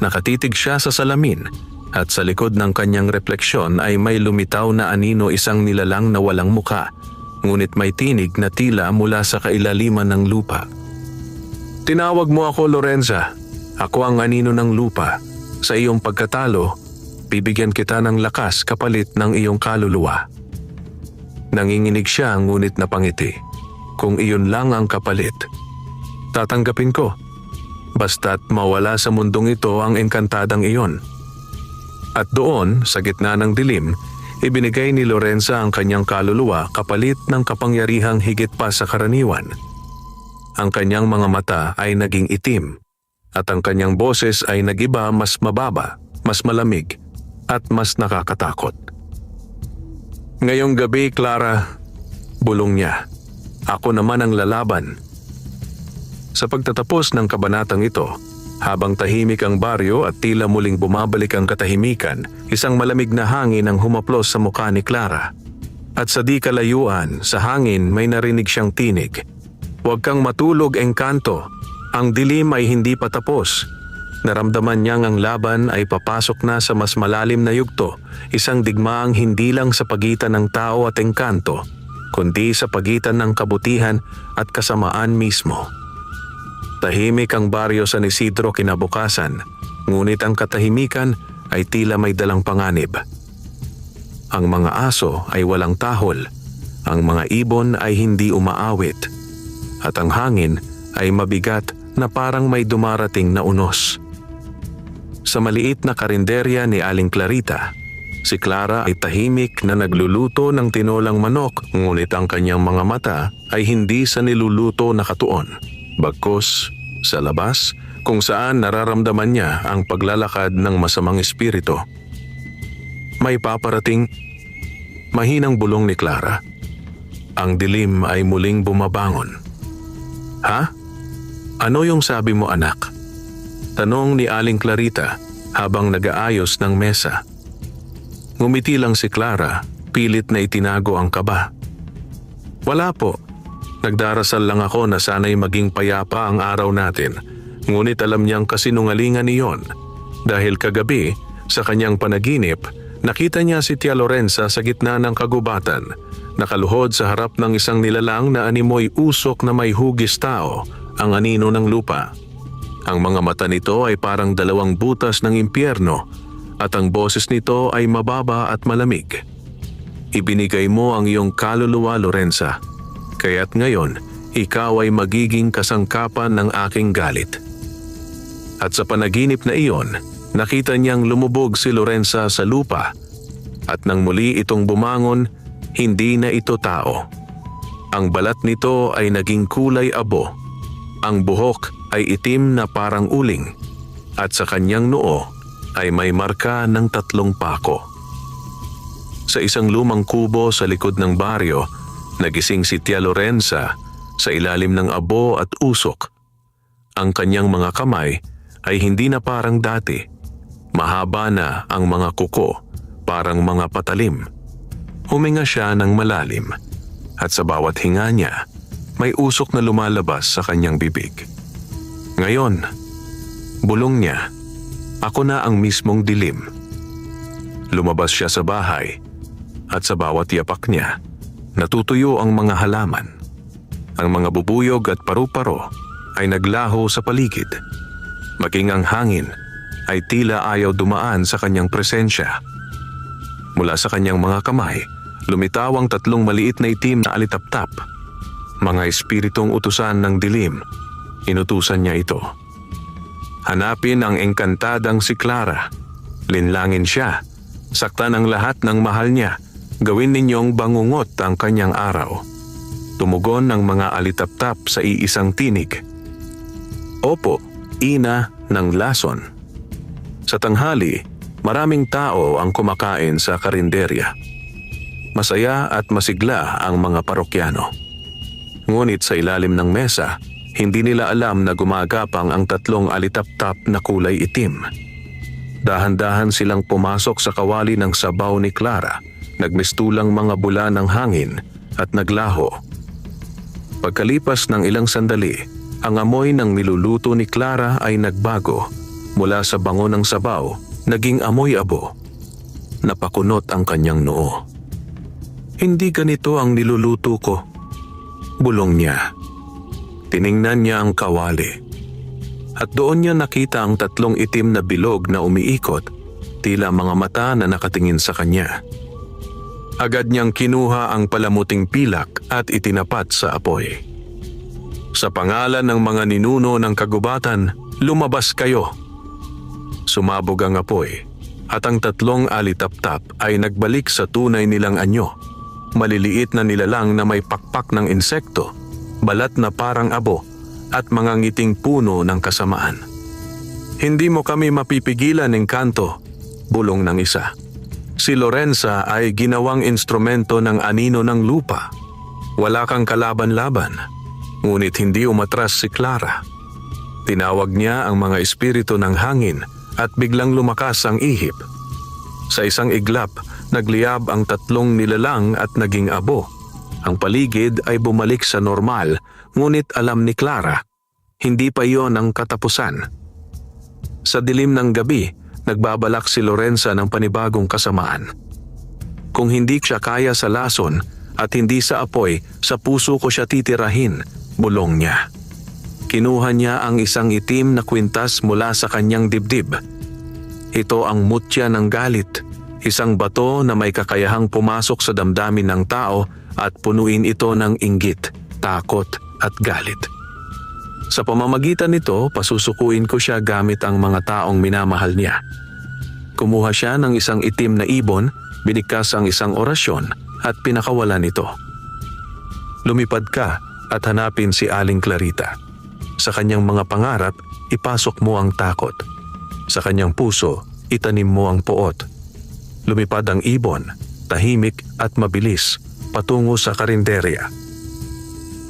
Nakatitig siya sa salamin at sa likod ng kanyang refleksyon ay may lumitaw na anino, isang nilalang na walang muka, ngunit may tinig na tila mula sa kailaliman ng lupa. "Tinawag mo ako, Lorenza. Ako ang anino ng lupa. Sa iyong pagkatalo, bibigyan kita ng lakas kapalit ng iyong kaluluwa." Nanginginig siya ngunit napangiti. "Kung iyon lang ang kapalit, tatanggapin ko. Basta't mawala sa mundong ito ang engkantadang iyon." At doon, sa gitna ng dilim, ibinigay ni Lorenza ang kanyang kaluluwa kapalit ng kapangyarihang higit pa sa karaniwan. Ang kanyang mga mata ay naging itim at ang kanyang boses ay nagiba, mas mababa, mas malamig at mas nakakatakot. "Ngayong gabi, Clara," bulong niya, "ako naman ang lalaban." Sa pagtatapos ng kabanatang ito, habang tahimik ang baryo at tila muling bumabalik ang katahimikan, isang malamig na hangin ang humaplos sa mukha ni Clara. At sa di kalayuan, sa hangin may narinig siyang tinig. "Huwag kang matulog, engkanto. Ang dilim ay hindi pa tapos." Naramdaman niyang ang laban ay papasok na sa mas malalim na yugto, isang digmaang hindi lang sa pagitan ng tao at engkanto, kundi sa pagitan ng kabutihan at kasamaan mismo. Tahimik ang baryo San Isidro kinabukasan, ngunit ang katahimikan ay tila may dalang panganib. Ang mga aso ay walang tahol, ang mga ibon ay hindi umaawit, at ang hangin ay mabigat na parang may dumarating na unos. Sa maliit na karinderya ni Aling Clarita, si Clara ay tahimik na nagluluto ng tinolang manok, ngunit ang kanyang mga mata ay hindi sa niluluto nakatuon. Bagkus, sa labas, kung saan nararamdaman niya ang paglalakad ng masamang espiritu. "May paparating," mahinang bulong ni Clara. Ang dilim ay muling bumabangon. "Ha? Ano yung sabi mo, anak? Tanong ni Aling Clarita habang nag-aayos ng mesa. Ngumiti lang si Clara, pilit na itinago ang kaba. Wala po. Nagdarasal lang ako na sana'y maging payapa ang araw natin. Ngunit alam niyang kasinungalingan niyon. Dahil kagabi, sa kanyang panaginip, nakita niya si Tia Lorenza sa gitna ng kagubatan, nakaluhod sa harap ng isang nilalang na animoy usok na may hugis tao, ang anino ng lupa. Ang mga mata nito ay parang dalawang butas ng impyerno at ang boses nito ay mababa at malamig. Ibinigay mo ang iyong kaluluwa, Lorenza, kaya't ngayon ikaw ay magiging kasangkapan ng aking galit. At sa panaginip na iyon, nakita niyang lumubog si Lorenza sa lupa at nang muli itong bumangon, hindi na ito tao. Ang balat nito ay naging kulay abo. Ang buhok ay itim na parang uling at sa kanyang noo ay may marka ng 3 pako. Sa isang lumang kubo sa likod ng baryo, nagising si Tia Lorenza sa ilalim ng abo at usok. Ang kanyang mga kamay ay hindi na parang dati. Mahaba na ang mga kuko, parang mga patalim. Huminga siya ng malalim at sa bawat hinga niya, may usok na lumalabas sa kanyang bibig. Ngayon, bulong niya, ako na ang mismong dilim. Lumabas siya sa bahay at sa bawat yapak niya, natutuyo ang mga halaman. Ang mga bubuyog at paru-paro ay naglaho sa paligid. Maging ang hangin ay tila ayaw dumaan sa kanyang presensya. Mula sa kanyang mga kamay, lumitaw ang 3 maliit na itim na alitaptap. Mga espiritong utusan ng dilim, inutusan niya ito. Hanapin ang engkantadang si Clara. Linlangin siya. Saktan ang lahat ng mahal niya. Gawin ninyong bangungot ang kanyang araw. Tumugon ng mga alitaptap sa iisang tinig. Opo, ina ng lason. Sa tanghali, maraming tao ang kumakain sa karinderya. Masaya at masigla ang mga parokyano. Ngunit sa ilalim ng mesa, hindi nila alam na gumagapang ang 3 alitaptap na kulay itim. Dahan-dahan silang pumasok sa kawali ng sabaw ni Clara, nagmistulang mga bula ng hangin at naglaho. Pagkalipas ng ilang sandali, ang amoy ng niluluto ni Clara ay nagbago. Mula sa bango ng sabaw, naging amoy abo. Napakunot ang kanyang noo. Hindi ganito ang niluluto ko, bulong niya. Tiningnan niya ang kawali. At doon niya nakita ang 3 itim na bilog na umiikot, tila mga mata na nakatingin sa kanya. Agad niyang kinuha ang palamuting pilak at itinapat sa apoy. Sa pangalan ng mga ninuno ng kagubatan, lumabas kayo. Sumabog ang apoy at ang 3 alitaptap ay nagbalik sa tunay nilang anyo. Maliliit na nilalang na may pakpak ng insekto, balat na parang abo at mga ngiting puno ng kasamaan. Hindi mo kami mapipigilan, engkanto, bulong ng isa. Si Lorenza ay ginawang instrumento ng anino ng lupa. Wala kang kalaban-laban, ngunit hindi umatras si Clara. Tinawag niya ang mga espiritu ng hangin at biglang lumakas ang ihip. Sa isang iglap, nagliyab ang 3 nilalang at naging abo. Ang paligid ay bumalik sa normal, ngunit alam ni Clara, hindi pa iyon ang katapusan. Sa dilim ng gabi, nagbabalak si Lorenza ng panibagong kasamaan. Kung hindi siya kaya sa lason at hindi sa apoy, sa puso ko siya titirahin, bulong niya. Kinuha niya ang isang itim na kwintas mula sa kanyang dibdib. Ito ang mutya ng galit, isang bato na may kakayahang pumasok sa damdamin ng tao at punuin ito ng inggit, takot at galit. Sa pamamagitan nito, pasusukuin ko siya gamit ang mga taong minamahal niya. Kumuha siya ng isang itim na ibon, binigkas ang isang orasyon at pinakawalan ito. Lumipad ka at hanapin si Aling Clarita. Sa kanyang mga pangarap, ipasok mo ang takot. Sa kanyang puso, itanim mo ang poot. Lumipad ang ibon, tahimik at mabilis, patungo sa karinderya.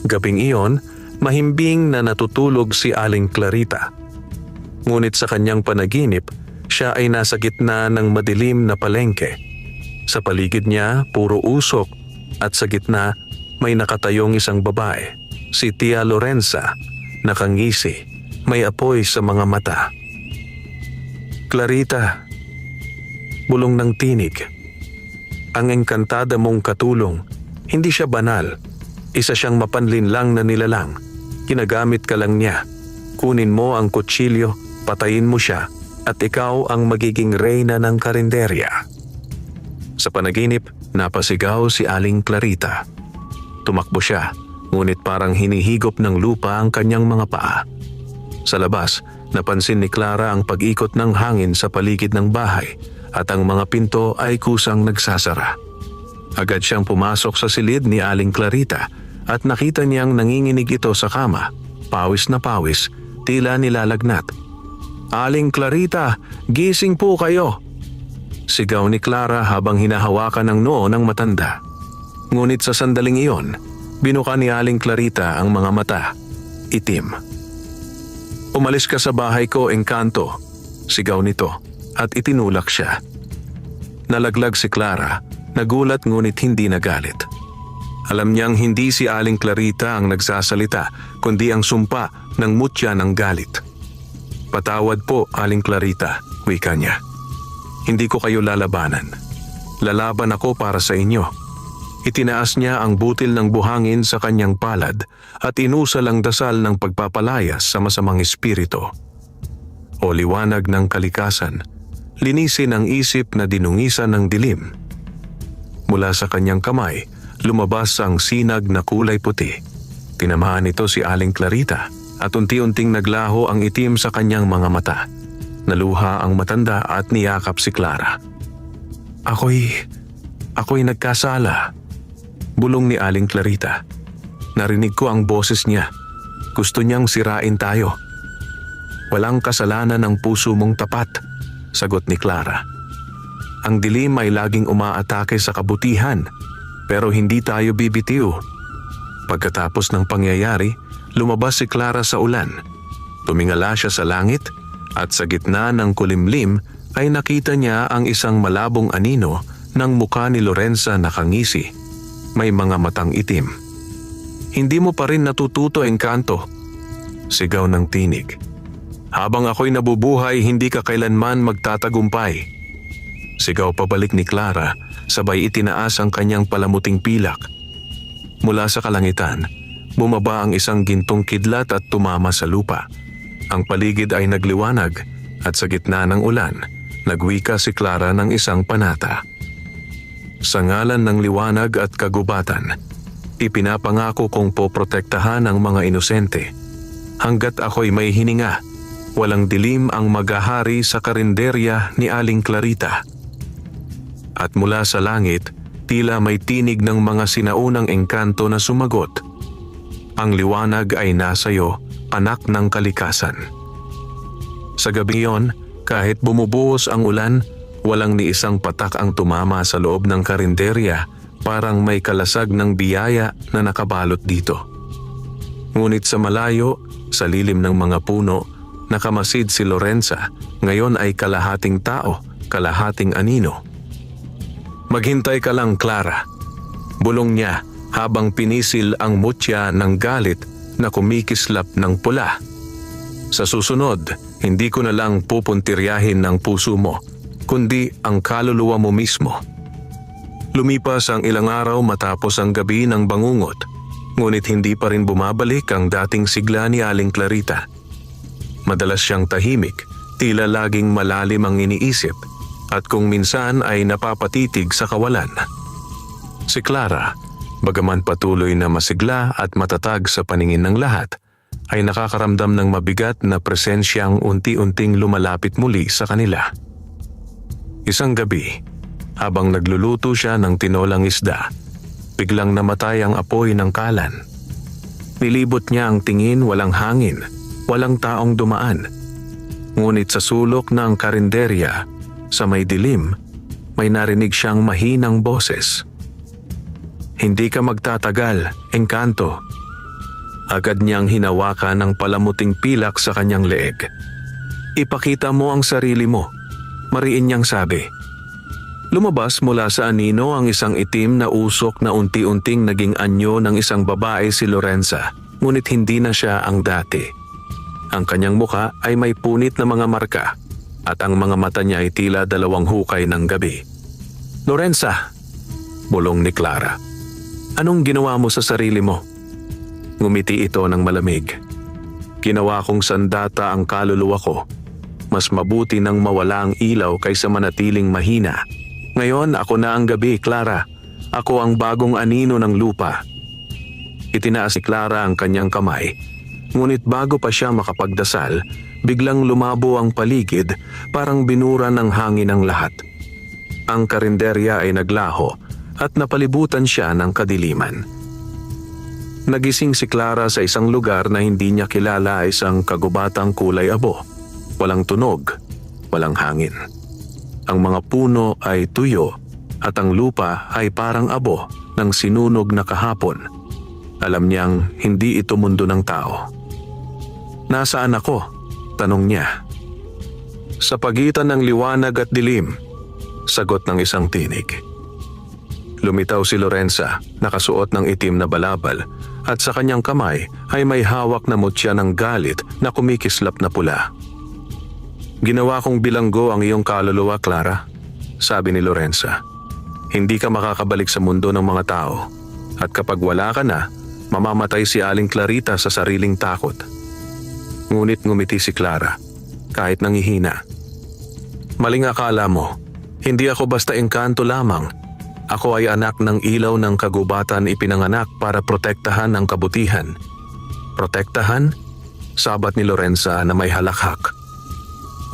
Gabing iyon, Mahimbing na natutulog si Aling Clarita. Ngunit sa kanyang panaginip, siya ay nasa gitna ng madilim na palengke. Sa paligid niya, puro usok at sa gitna may nakatayong isang babae, si Tia Lorenza, nakangisi, may apoy sa mga mata. "Clarita," bulong ng tinig. "Ang engkantada mong katulong, hindi siya banal. Isa siyang mapanlinlang na nilalang. Ginagamit ka lang niya. Kunin mo ang kutsilyo, patayin mo siya, at ikaw ang magiging reyna ng karinderya." Sa panaginip, napasigaw si Aling Clarita. Tumakbo siya, ngunit parang hinihigop ng lupa ang kanyang mga paa. Sa labas, napansin ni Clara ang pag-ikot ng hangin sa paligid ng bahay at ang mga pinto ay kusang nagsasara. Agad siyang pumasok sa silid ni Aling Clarita at nakita niyang nanginginig ito sa kama, pawis na pawis, tila nilalagnat. "Aling Clarita, gising po kayo!" Sigaw ni Clara habang hinahawakan ng noo ng matanda. Ngunit sa sandaling iyon, binuka ni Aling Clarita ang mga mata. Itim. "Umalis ka sa bahay ko, engkanto," sigaw nito at itinulak siya. Nalaglag si Clara, nagulat ngunit hindi nagalit. Alam niyang hindi si Aling Clarita ang nagsasalita, kundi ang sumpa ng mutya ng galit. "Patawad po, Aling Clarita," wika niya. "Hindi ko kayo lalabanan. Lalaban ako para sa inyo." Itinaas niya ang butil ng buhangin sa kanyang palad at inusal ang dasal ng pagpapalayas sa masamang espiritu. O liwanag ng kalikasan, linisin ang isip na dinungisan ng dilim. Mula sa kanyang kamay, lumabas ang sinag na kulay puti. Tinamaan nito si Aling Clarita at unti-unting naglaho ang itim sa kanyang mga mata. Naluha ang matanda at niyakap si Clara. Ako'y nagkasala," bulong ni Aling Clarita. "Narinig ko ang boses niya. Gusto niyang sirain tayo." "Walang kasalanan ng puso mong tapat," sagot ni Clara. "Ang dilim ay laging umaatake sa kabutihan, pero hindi tayo bibitiw." Pagkatapos ng pangyayari, lumabas si Clara sa ulan. Tumingala siya sa langit at sa gitna ng kulimlim ay nakita niya ang isang malabong anino ng mukha ni Lorenza na nakangisi. May mga matang itim. "Hindi mo pa rin natututo, engkanto," sigaw ng tinig. "Habang ako'y nabubuhay, hindi ka kailanman magtatagumpay." Sigaw pabalik ni Clara, sabay itinaas ang kanyang palamuting pilak. Mula sa kalangitan, bumaba ang isang gintong kidlat at tumama sa lupa. Ang paligid ay nagliwanag at sa gitna ng ulan, nagwika si Clara ng isang panata. "Sa ngalan ng liwanag at kagubatan, ipinapangako kong poprotektahan ang mga inosente. Hanggat ako'y may hininga, walang dilim ang maghahari sa karinderya ni Aling Clarita." At mula sa langit, tila may tinig ng mga sinaunang engkanto na sumagot. "Ang liwanag ay nasa iyo, anak ng kalikasan." Sa gabi yon, kahit bumubuhos ang ulan, walang ni isang patak ang tumama sa loob ng karinderya, parang may kalasag ng biyaya na nakabalot dito. Ngunit sa malayo, sa lilim ng mga puno, nakamasid si Lorenza, ngayon ay kalahating tao, kalahating anino. "Maghintay ka lang, Clara," bulong niya habang pinisil ang mutya ng galit na kumikislap ng pula. "Sa susunod, hindi ko na lang pupuntiryahin ng puso mo, kundi ang kaluluwa mo mismo." Lumipas ang ilang araw matapos ang gabi ng bangungot, ngunit hindi pa rin bumabalik ang dating sigla ni Aling Clarita. Madalas siyang tahimik, tila laging malalim ang iniisip, at kung minsan ay napapatitig sa kawalan. Si Clara, bagaman patuloy na masigla at matatag sa paningin ng lahat, ay nakakaramdam ng mabigat na presensyang unti-unting lumalapit muli sa kanila. Isang gabi, habang nagluluto siya ng tinolang isda, biglang namatay ang apoy ng kalan. Nilibot niya ang tingin, walang hangin, walang taong dumaan. Ngunit sa sulok ng karinderya, sa may dilim, may narinig siyang mahinang boses. "Hindi ka magtatagal, engkanto." Agad niyang hinawakan ng palamuting pilak sa kanyang leeg. "Ipakita mo ang sarili mo," mariin niyang sabi. Lumabas mula sa anino ang isang itim na usok na unti-unting naging anyo ng isang babae si Lorenza, ngunit hindi na siya ang dati. Ang kanyang muka ay may punit na mga marka at ang mga mata niya ay tila dalawang hukay ng gabi. "Lorenza," bulong ni Clara, "anong ginawa mo sa sarili mo?" Ngumiti ito ng malamig. "Ginawa kong sandata ang kaluluwa ko. Mas mabuti nang mawala ang ilaw kaysa manatiling mahina. Ngayon ako na ang gabi, Clara. Ako ang bagong anino ng lupa." Itinaas ni Clara ang kanyang kamay. Ngunit bago pa siya makapagdasal, biglang lumabo ang paligid, parang binura ng hangin ang lahat. Ang karinderya ay naglaho at napalibutan siya ng kadiliman. Nagising si Clara sa isang lugar na hindi niya kilala, isang kagubatang kulay abo. Walang tunog, walang hangin. Ang mga puno ay tuyo at ang lupa ay parang abo ng sinunog na kahapon. Alam niyang hindi ito mundo ng tao. "Nasaan ako?" tanong niya. "Sa pagitan ng liwanag at dilim," sagot ng isang tinig. Lumitaw si Lorenza, nakasuot ng itim na balabal, at sa kanyang kamay ay may hawak na mutya ng galit na kumikislap na pula. "Ginawa kong bilanggo ang iyong kaluluwa, Clara," sabi ni Lorenza. "Hindi ka makakabalik sa mundo ng mga tao, at kapag wala ka na, mamamatay si Aling Clarita sa sariling takot." Ngunit ngumiti si Clara, kahit nangihina. "Maling akala mo, hindi ako basta engkanto lamang. Ako ay anak ng ilaw ng kagubatan, ipinanganak para protektahan ang kabutihan." "Protektahan?" sabat ni Lorenza na may halakhak.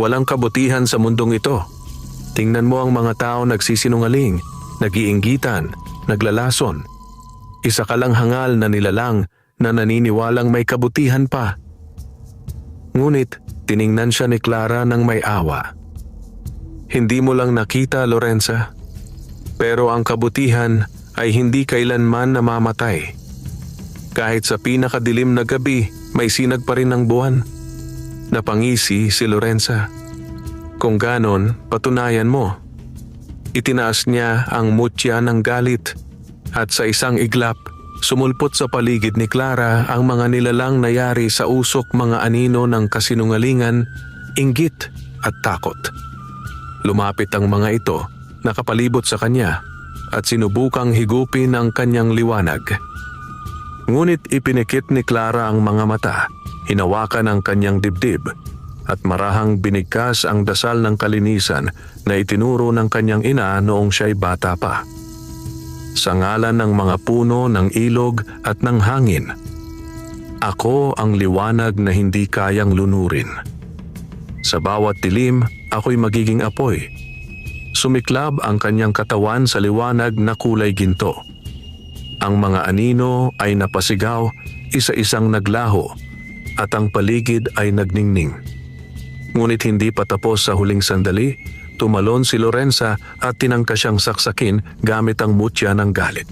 "Walang kabutihan sa mundong ito. Tingnan mo ang mga tao nagsisinungaling, nag-iinggitan, naglalason. Isa ka lang hangal na nilalang na naniniwalang may kabutihan pa." Ngunit tiningnan siya ni Clara ng may awa. "Hindi mo lang nakita, Lorenza. Pero ang kabutihan ay hindi kailanman namamatay. Kahit sa pinakadilim na gabi, may sinag pa rin ng buwan." Napangisi si Lorenza. "Kung ganon, patunayan mo." Itinaas niya ang mutya ng galit at sa isang iglap, sumulpot sa paligid ni Clara ang mga nilalang na yari sa usok, mga anino ng kasinungalingan, inggit at takot. Lumapit ang mga ito, nakapalibot sa kanya at sinubukang higupin ang kanyang liwanag. Ngunit ipinikit ni Clara ang mga mata, hinawakan ang kanyang dibdib at marahang binigkas ang dasal ng kalinisan na itinuro ng kanyang ina noong siya'y bata pa. "Sa ngalan ng mga puno, ng ilog at ng hangin, ako ang liwanag na hindi kayang lunurin. Sa bawat dilim, ako'y magiging apoy." Sumiklab ang kanyang katawan sa liwanag na kulay ginto. Ang mga anino ay napasigaw, isa-isang naglaho, at ang paligid ay nagningning. Ngunit hindi pa tapos sa huling sandali, tumalon si Lorenza at tinangka siyang saksakin gamit ang mutya ng galit.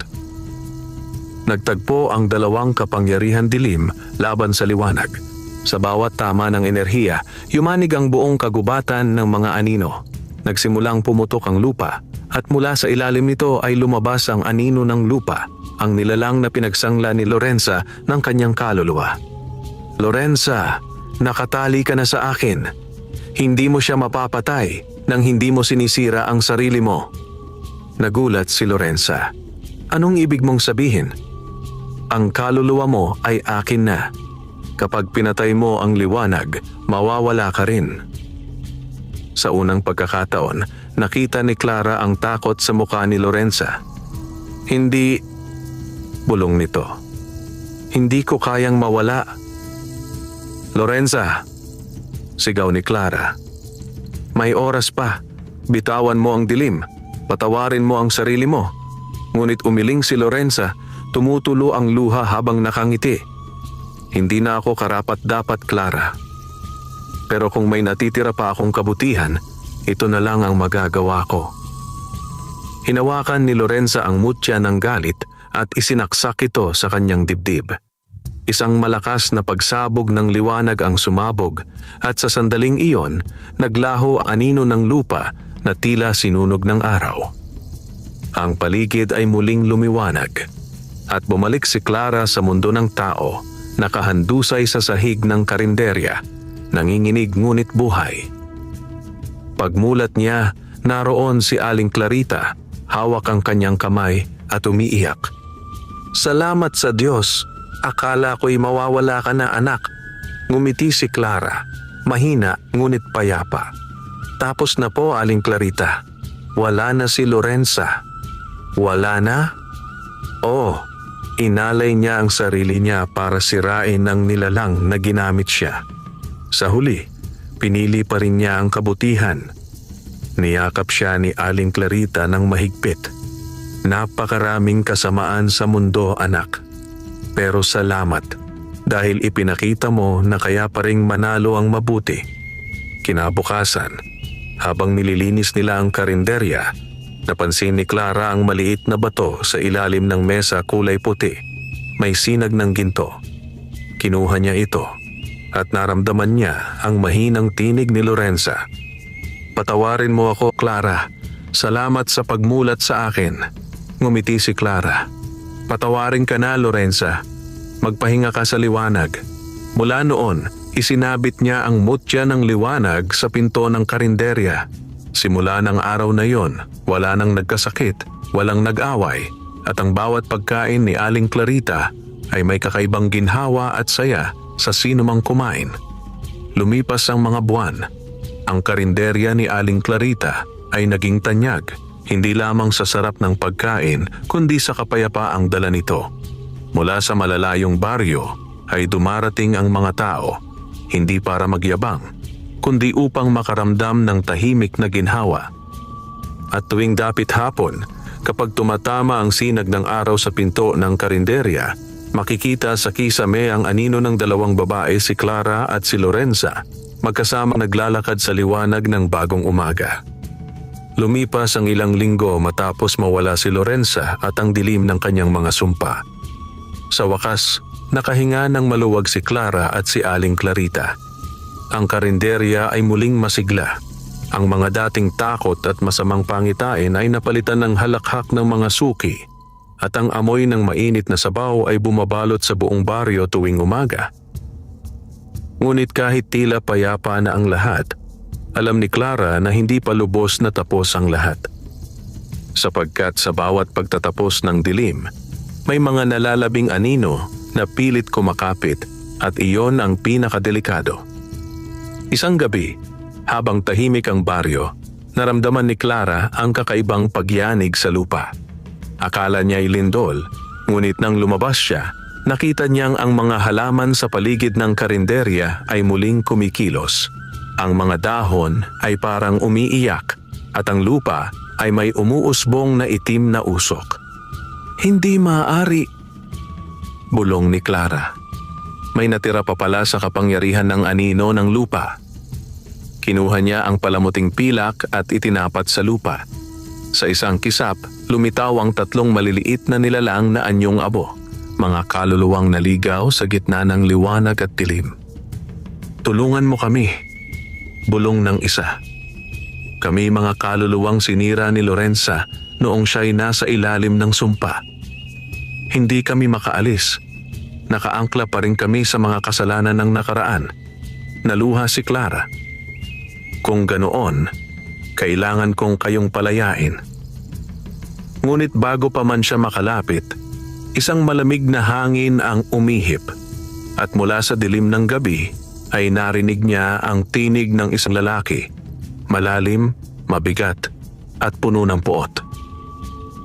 Nagtagpo ang dalawang kapangyarihan dilim laban sa liwanag. Sa bawat tama ng enerhiya, yumanig ang buong kagubatan ng mga anino. Nagsimulang pumutok ang lupa at mula sa ilalim nito ay lumabas ang anino ng lupa, ang nilalang na pinagsangla ni Lorenza ng kanyang kaluluwa. "Lorenza, nakatali ka na sa akin. Hindi mo siya mapapatay nang hindi mo sinisira ang sarili mo." Nagulat si Lorenza. "Anong ibig mong sabihin?" "Ang kaluluwa mo ay akin na. Kapag pinatay mo ang liwanag, mawawala ka rin." Sa unang pagkakataon, nakita ni Clara ang takot sa mukha ni Lorenza. "Hindi," bulong nito. "Hindi ko kayang mawala." "Lorenza," sigaw ni Clara. "May oras pa. Bitawan mo ang dilim. Patawarin mo ang sarili mo." Ngunit umiling si Lorenza, tumutulo ang luha habang nakangiti. "Hindi na ako karapat-dapat, Clara. Pero kung may natitira pa akong kabutihan, ito na lang ang magagawa ko." Hinawakan ni Lorenza ang mutya ng galit at isinaksak ito sa kanyang dibdib. Isang malakas na pagsabog ng liwanag ang sumabog at sa sandaling iyon, naglaho ang anino ng lupa na tila sinunog ng araw. Ang paligid ay muling lumiwanag at bumalik si Clara sa mundo ng tao, nakahandusay sa sahig ng karinderya, nanginginig ngunit buhay. Pagmulat niya, naroon si Aling Clarita, hawak ang kanyang kamay at umiiyak. "Salamat sa Diyos! Akala ko'y mawawala ka na, anak." Ngumiti si Clara, mahina ngunit payapa. "Tapos na po, Aling Clarita. Wala na si Lorenza." "Wala na?" "Oo." Inalay niya ang sarili niya para sirain ang nilalang na ginamit siya. Sa huli, pinili pa rin niya ang kabutihan. Niyakap siya ni Aling Clarita ng mahigpit. "Napakaraming kasamaan sa mundo, anak. Pero salamat dahil ipinakita mo na kaya pa ring manalo ang mabuti." Kinabukasan, habang nililinis nila ang karinderya, napansin ni Clara ang maliit na bato sa ilalim ng mesa kulay puti. May sinag ng ginto. Kinuha niya ito at naramdaman niya ang mahinang tinig ni Lorenza. "Patawarin mo ako, Clara. Salamat sa pagmulat sa akin." Ngumiti si Clara. "Patawarin ka na, Lorenza. Magpahinga ka sa liwanag." Mula noon, isinabit niya ang mutya ng liwanag sa pinto ng karinderya. Simula ng araw na yon, wala nang nagkasakit, walang nag-away, at ang bawat pagkain ni Aling Clarita ay may kakaibang ginhawa at saya sa sinumang kumain. Lumipas ang mga buwan. Ang karinderya ni Aling Clarita ay naging tanyag, hindi lamang sa sarap ng pagkain kundi sa kapayapaang dala nito. Mula sa malalayong baryo ay dumarating ang mga tao, hindi para magyabang, kundi upang makaramdam ng tahimik na ginhawa. At tuwing dapit hapon, kapag tumatama ang sinag ng araw sa pinto ng karinderya, makikita sa kisame ang anino ng dalawang babae, si Clara at si Lorenza, magkasama naglalakad sa liwanag ng bagong umaga. Lumipas ang ilang linggo matapos mawala si Lorenza at ang dilim ng kanyang mga sumpa. Sa wakas, nakahinga ng maluwag si Clara at si Aling Clarita. Ang karinderya ay muling masigla. Ang mga dating takot at masamang pangitain ay napalitan ng halakhak ng mga suki, at ang amoy ng mainit na sabaw ay bumabalot sa buong baryo tuwing umaga. Ngunit kahit tila payapa na ang lahat, alam ni Clara na hindi pa lubos na tapos ang lahat. Sapagkat sa bawat pagtatapos ng dilim, may mga nalalabing anino na pilit kumakapit, at iyon ang pinakadelikado. Isang gabi, habang tahimik ang baryo, naramdaman ni Clara ang kakaibang pagyanig sa lupa. Akala niya ay lindol, ngunit nang lumabas siya, nakita niyang ang mga halaman sa paligid ng karinderya ay muling kumikilos. Ang mga dahon ay parang umiiyak at ang lupa ay may umuusbong na itim na usok. "Hindi maaari," bulong ni Clara. May natira pa pala sa kapangyarihan ng anino ng lupa. Kinuha niya ang palamuting pilak at itinapat sa lupa. Sa isang kisap, lumitaw ang 3 maliliit na nilalang na anyong abo, mga kaluluwang naligaw sa gitna ng liwanag at dilim. "Tulungan mo kami," bulong ng isa. "Kami mga kaluluwang sinira ni Lorenza noong siya'y nasa ilalim ng sumpa. Hindi kami makaalis. Nakaangkla pa rin kami sa mga kasalanan ng nakaraan." Naluha si Clara. "Kung ganoon, kailangan kong kayong palayain." Ngunit bago pa man siya makalapit, isang malamig na hangin ang umihip, at mula sa dilim ng gabi ay narinig niya ang tinig ng isang lalaki, malalim, mabigat, at puno ng puot.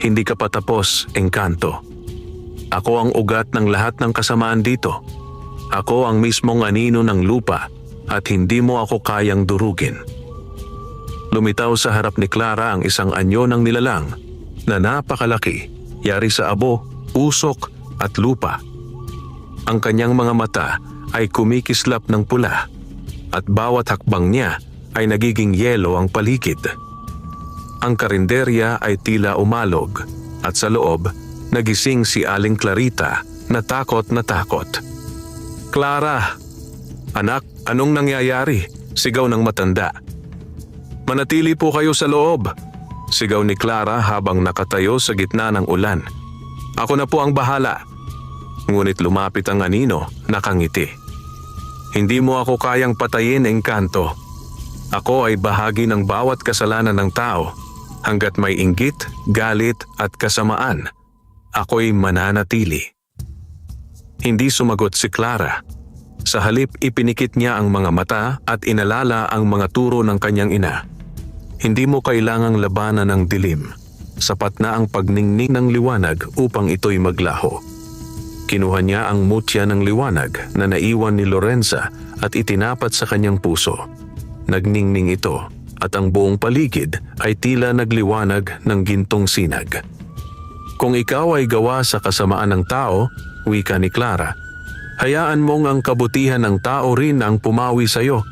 "Hindi ka pa tapos, Engkanto. Ako ang ugat ng lahat ng kasamaan dito. Ako ang mismong anino ng lupa at hindi mo ako kayang durugin." Lumitaw sa harap ni Clara ang isang anyo ng nilalang na napakalaki, yari sa abo, usok at lupa. Ang kanyang mga mata ay kumikislap ng pula at bawat hakbang niya ay nagiging yelo ang paligid. Ang karinderya ay tila umalog at sa loob nagising si Aling Clarita na takot na takot. Clara! Anak, anong nangyayari? Sigaw ng matanda. Manatili po kayo sa loob! Sigaw ni Clara habang nakatayo sa gitna ng ulan. Ako na po ang bahala. Ngunit lumapit ang anino, nakangiti. Hindi mo ako kayang patayin, Engkanto. Ako ay bahagi ng bawat kasalanan ng tao. Hanggat may inggit, galit at kasamaan, ako'y mananatili. Hindi sumagot si Clara. Sa halip ipinikit niya ang mga mata at inalala ang mga turo ng kanyang ina. Hindi mo kailangang labanan ng dilim. Sapat na ang pagningning ng liwanag upang ito'y maglaho. Kinuha niya ang mutya ng liwanag na naiwan ni Lorenza at itinapat sa kanyang puso. Nagningning ito at ang buong paligid ay tila nagliwanag ng gintong sinag. Kung ikaw ay gawa sa kasamaan ng tao, wika ni Clara, hayaan mong ang kabutihan ng tao rin ang pumawi sa iyo.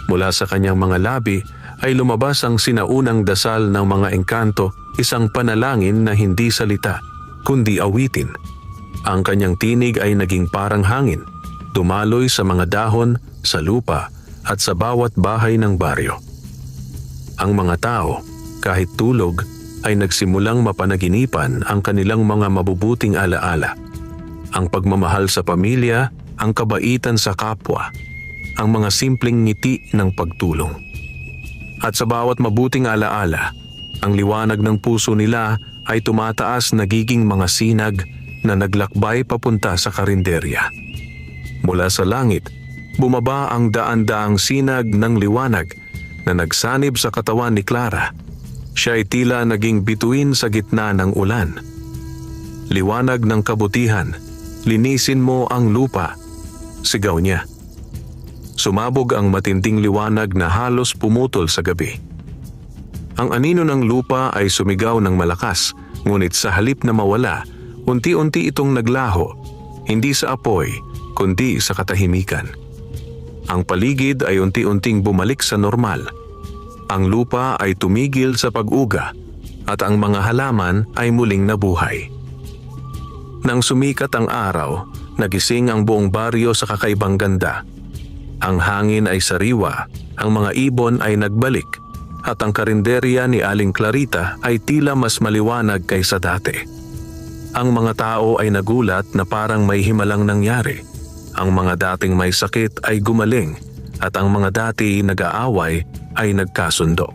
Mula sa kanyang mga labi ay lumabas ang sinaunang dasal ng mga engkanto, isang panalangin na hindi salita, kundi awitin. Ang kanyang tinig ay naging parang hangin, dumaloy sa mga dahon, sa lupa at sa bawat bahay ng baryo. Ang mga tao, kahit tulog, ay nagsimulang mapanaginipan ang kanilang mga mabubuting alaala. Ang pagmamahal sa pamilya, ang kabaitan sa kapwa, ang mga simpleng ngiti ng pagtulong. At sa bawat mabuting alaala, ang liwanag ng puso nila ay tumataas, nagiging mga sinag na naglakbay papunta sa karinderya. Mula sa langit, bumaba ang daan-daang sinag ng liwanag na nagsanib sa katawan ni Clara. Siya ay tila naging bituin sa gitna ng ulan. Liwanag ng kabutihan, linisin mo ang lupa, sigaw niya. Sumabog ang matinding liwanag na halos pumutol sa gabi. Ang anino ng lupa ay sumigaw ng malakas, ngunit sa halip na mawala, unti-unti itong naglaho, hindi sa apoy, kundi sa katahimikan. Ang paligid ay unti-unting bumalik sa normal. Ang lupa ay tumigil sa pag-uga at ang mga halaman ay muling nabuhay. Nang sumikat ang araw, nagising ang buong baryo sa kakaibang ganda. Ang hangin ay sariwa, ang mga ibon ay nagbalik, at ang karinderya ni Aling Clarita ay tila mas maliwanag kaysa dati. Ang mga tao ay nagulat na parang may himalang nangyari. Ang mga dating may sakit ay gumaling at ang mga dati nag-aaway ay nagkasundo.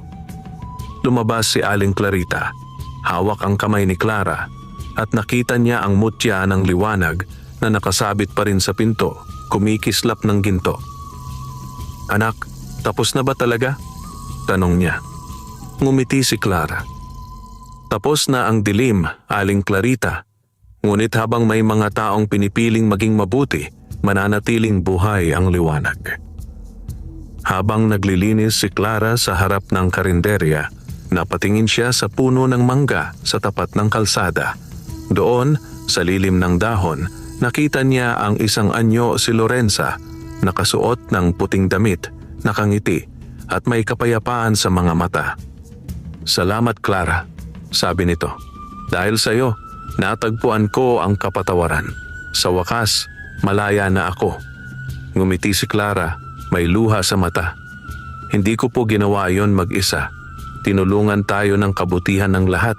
Lumabas si Aling Clarita, hawak ang kamay ni Clara at nakita niya ang mutya ng liwanag na nakasabit pa rin sa pinto, kumikislap ng ginto. Anak, tapos na ba talaga? Tanong niya. Ngumiti si Clara. Tapos na ang dilim, Aling Clarita. Ngunit habang may mga taong pinipiling maging mabuti, mananatiling buhay ang liwanag. Habang naglilinis si Clara sa harap ng karinderya, napatingin siya sa puno ng mangga sa tapat ng kalsada. Doon, sa lilim ng dahon, nakita niya ang isang anyo, si Lorenza, nakasuot ng puting damit, nakangiti, at may kapayapaan sa mga mata. Salamat, Clara, sabi nito. Dahil sa iyo, natagpuan ko ang kapatawaran. Sa wakas, malaya na ako. Ngumiti si Clara, may luha sa mata. Hindi ko po ginawa yon mag-isa. Tinulungan tayo ng kabutihan ng lahat.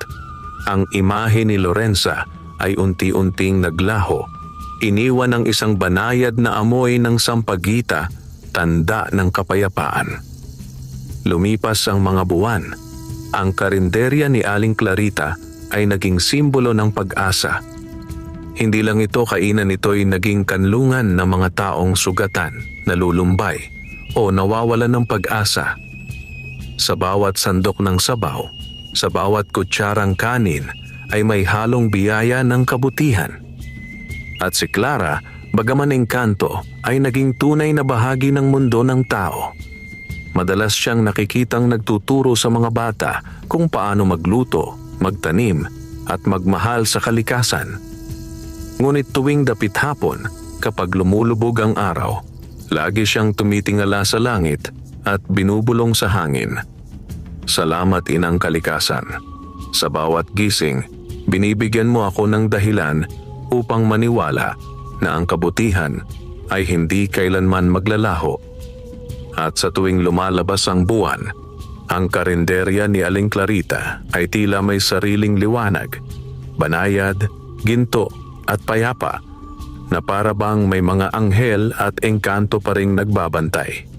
Ang imahe ni Lorenza ay unti-unting naglaho. Iniwan ng isang banayad na amoy ng sampagita, tanda ng kapayapaan. Lumipas ang mga buwan. Ang karinderya ni Aling Clarita ay naging simbolo ng pag-asa. Hindi lang ito kainan, ito'y naging kanlungan ng mga taong sugatan, nalulumbay o nawawalan ng pag-asa. Sa bawat sandok ng sabaw, sa bawat kutsarang kanin ay may halong biyaya ng kabutihan. At si Clara, bagaman engkanto, ay naging tunay na bahagi ng mundo ng tao. Madalas siyang nakikitang nagtuturo sa mga bata kung paano magluto, magtanim at magmahal sa kalikasan. Ngunit tuwing dapit hapon, kapag lumulubog ang araw, lagi siyang tumitingala sa langit at binubulong sa hangin. Salamat, Inang Kalikasan. Sa bawat gising, binibigyan mo ako ng dahilan upang maniwala na ang kabutihan ay hindi kailanman maglalaho. At sa tuwing lumalabas ang buwan, ang karinderya ni Aling Clarita ay tila may sariling liwanag, banayad, ginto at payapa, na para bang may mga anghel at engkanto pa ring nagbabantay.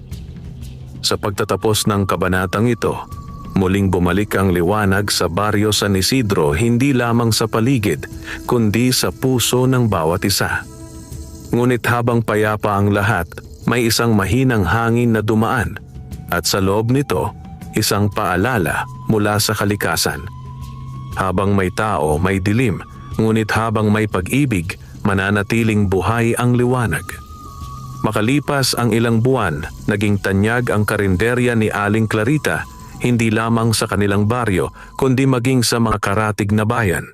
Sa pagtatapos ng kabanatang ito, muling bumalik ang liwanag sa baryo San Isidro, hindi lamang sa paligid, kundi sa puso ng bawat isa. Ngunit habang payapa ang lahat, may isang mahinang hangin na dumaan, at sa loob nito, isang paalala mula sa kalikasan. Habang may tao, may dilim, ngunit habang may pag-ibig, mananatiling buhay ang liwanag. Makalipas ang ilang buwan, naging tanyag ang karinderya ni Aling Clarita, hindi lamang sa kanilang baryo, kundi maging sa mga karatig na bayan.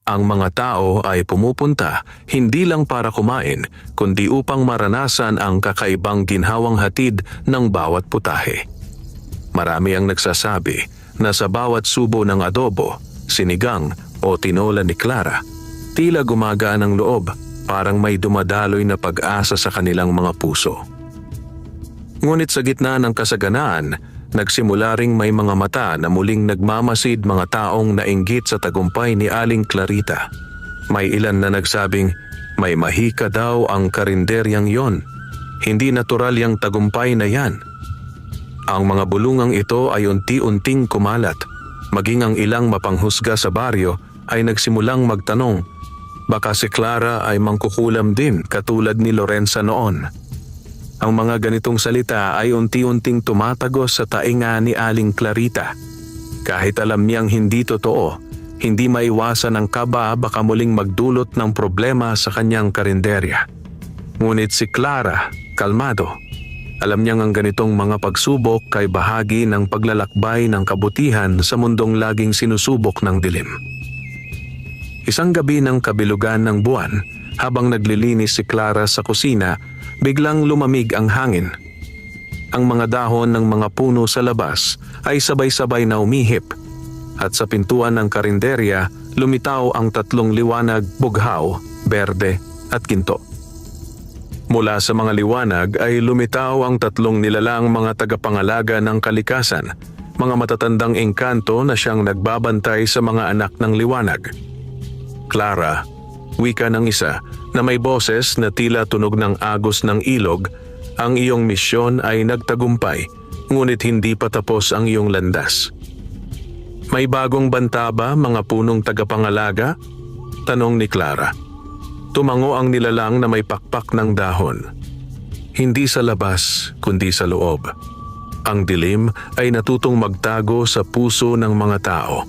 Ang mga tao ay pumupunta hindi lang para kumain, kundi upang maranasan ang kakaibang ginhawang hatid ng bawat putahe. Marami ang nagsasabi na sa bawat subo ng adobo, sinigang o tinola ni Clara, tila gumagaan ang loob, parang may dumadaloy na pag-asa sa kanilang mga puso. Ngunit sa gitna ng kasaganaan, nagsimula ring may mga mata na muling nagmamasid, mga taong nainggit sa tagumpay ni Aling Clarita. May ilan na nagsabing may mahika daw ang karinderyang yon. Hindi natural yang tagumpay na yan. Ang mga bulungang ito ay unti-unting kumalat. Maging ang ilang mapanghusga sa baryo ay nagsimulang magtanong, baka si Clara ay mangkukulam din katulad ni Lorenza noon. Ang mga ganitong salita ay unti-unting tumatagos sa tainga ni Aling Clarita. Kahit alam niyang hindi totoo, hindi maiwasan ang kaba baka muling magdulot ng problema sa kanyang karinderya. Ngunit si Clara, kalmado. Alam niyang ang ganitong mga pagsubok ay bahagi ng paglalakbay ng kabutihan sa mundong laging sinusubok ng dilim. Isang gabi ng kabilugan ng buwan, habang naglilinis si Clara sa kusina, biglang lumamig ang hangin. Ang mga dahon ng mga puno sa labas ay sabay-sabay na umihip, at sa pintuan ng karinderya lumitaw ang tatlong liwanag, bughaw, berde at ginto. Mula sa mga liwanag ay lumitaw ang tatlong nilalang mga tagapangalaga ng kalikasan, mga matatandang engkanto na siyang nagbabantay sa mga anak ng liwanag. Clara, wika ng isa na may boses na tila tunog ng agos ng ilog, ang iyong misyon ay nagtagumpay, ngunit hindi pa tapos ang iyong landas. May bagong banta ba, mga punong tagapangalaga? Tanong ni Clara. Tumango ang nilalang na may pakpak ng dahon. Hindi sa labas, kundi sa loob. Ang dilim ay natutong magtago sa puso ng mga tao.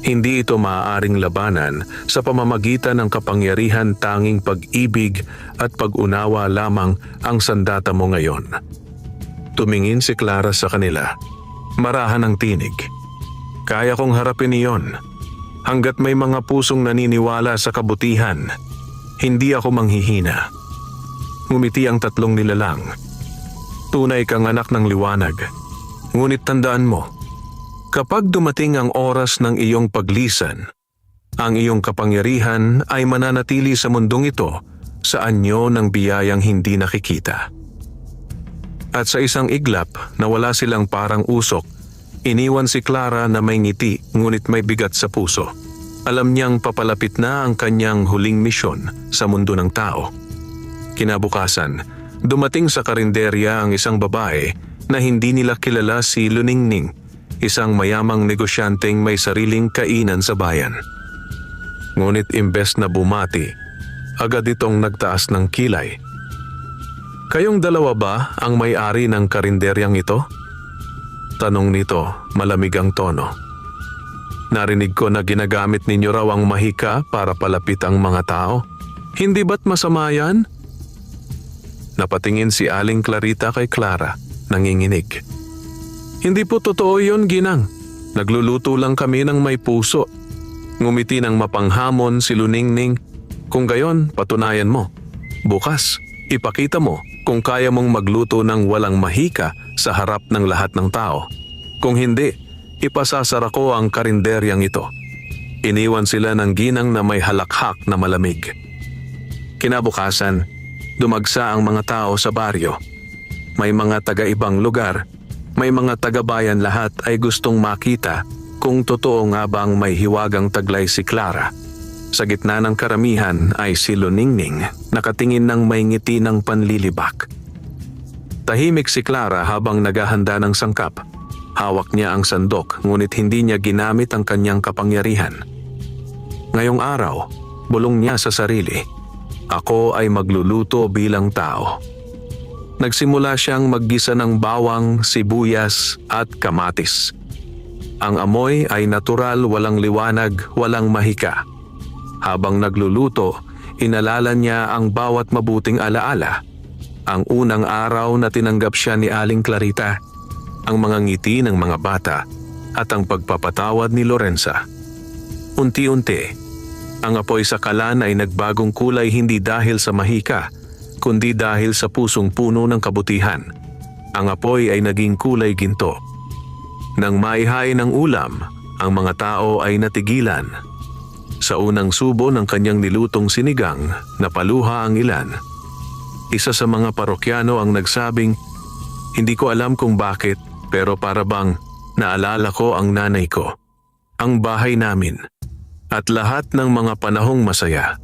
Hindi ito maaaring labanan sa pamamagitan ng kapangyarihan, tanging pag-ibig at pag-unawa lamang ang sandata mo ngayon. Tumingin si Clara sa kanila. Marahan ang tinig. Kaya kong harapin iyon. Hanggat may mga pusong naniniwala sa kabutihan, hindi ako manghihina. Ngumiti ang tatlong nilalang. Tunay kang anak ng liwanag. Ngunit tandaan mo, kapag dumating ang oras ng iyong paglisan, ang iyong kapangyarihan ay mananatili sa mundong ito sa anyo ng biyayang hindi nakikita. At sa isang iglap na wala silang parang usok, iniwan si Clara na may ngiti ngunit may bigat sa puso. Alam niyang papalapit na ang kanyang huling misyon sa mundo ng tao. Kinabukasan, dumating sa karinderya ang isang babae na hindi nila kilala, si Luningning, isang mayamang negosyanteng may sariling kainan sa bayan. Ngunit imbes na bumati, agad itong nagtaas ng kilay. Kayong dalawa ba ang may-ari ng karinderyang ito? Tanong nito, malamig ang tono. Narinig ko na ginagamit ninyo raw ang mahika para palapit ang mga tao. Hindi ba't masama yan? Napatingin si Aling Clarita kay Clara, nanginginig. Hindi po totoo yun, Ginang. Nagluluto lang kami ng may puso. Ngumiti ng mapanghamon si Luningning. Kung gayon, patunayan mo. Bukas, ipakita mo kung kaya mong magluto ng walang mahika sa harap ng lahat ng tao. Kung hindi, ipasasara ko ang karinderyang ito. Iniwan sila ng ginang na may halakhak na malamig. Kinabukasan, Dumagsa ang mga tao sa baryo. May mga taga-ibang lugar, may mga taga-bayan, lahat ay gustong makita kung totoo nga bang may hiwagang taglay si Clara. Sa gitna ng karamihan ay si Luningning, nakatingin ng may ngiti ng panlilibak. Tahimik si Clara habang naghahanda ng sangkap. Hawak niya ang sandok, ngunit hindi niya ginamit ang kanyang kapangyarihan. Ngayong araw, bulong niya sa sarili, "Ako ay magluluto bilang tao." Nagsimula siyang maggisa ng bawang, sibuyas at kamatis. Ang amoy ay natural, walang liwanag, walang mahika. Habang nagluluto, inalala niya ang bawat mabuting alaala. Ang unang araw na tinanggap siya ni Aling Clarita, ang mga ngiti ng mga bata at ang pagpapatawad ni Lorenza. Unti-unti, ang apoy sa kalan ay nagbagong kulay, hindi dahil sa mahika, kundi dahil sa pusong puno ng kabutihan. Ang apoy ay naging kulay ginto. Nang maihain ng ulam, ang mga tao ay natigilan. Sa unang subo ng kanyang nilutong sinigang, napaluha ang ilan. Isa sa mga parokyano ang nagsabing, "Hindi ko alam kung bakit, pero para bang naalala ko ang nanay ko, ang bahay namin, at lahat ng mga panahong masaya."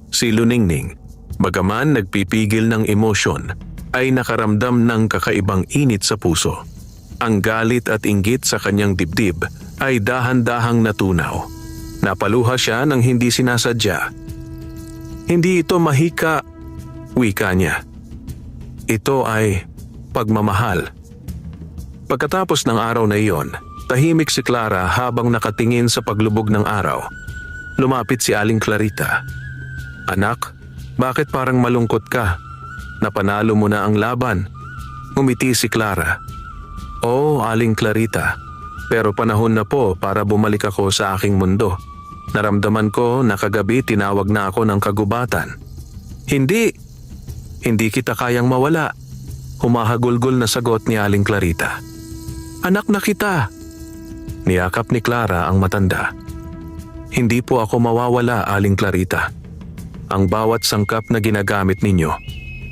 Si Luningning, bagaman nagpipigil ng emosyon, ay nakaramdam ng kakaibang init sa puso. Ang galit at inggit sa kanyang dibdib ay dahan-dahang natunaw. Napaluha siya ng hindi sinasadya. "Hindi ito mahika," wika niya. "Ito ay pagmamahal." Pagkatapos ng araw na iyon, tahimik si Clara habang nakatingin sa paglubog ng araw. Lumapit si Aling Clarita. "Anak, bakit parang malungkot ka? Napanalo mo na ang laban." Ngumiti si Clara. "Oo, Aling Clarita, pero panahon na po para bumalik ako sa aking mundo. Naramdaman ko na kagabi tinawag na ako ng kagubatan." Hindi kita kayang mawala," humahagulgol na sagot ni Aling Clarita. "Anak na kita." Niyakap ni Clara ang matanda. "Hindi po ako mawawala, Aling Clarita. Ang bawat sangkap na ginagamit ninyo,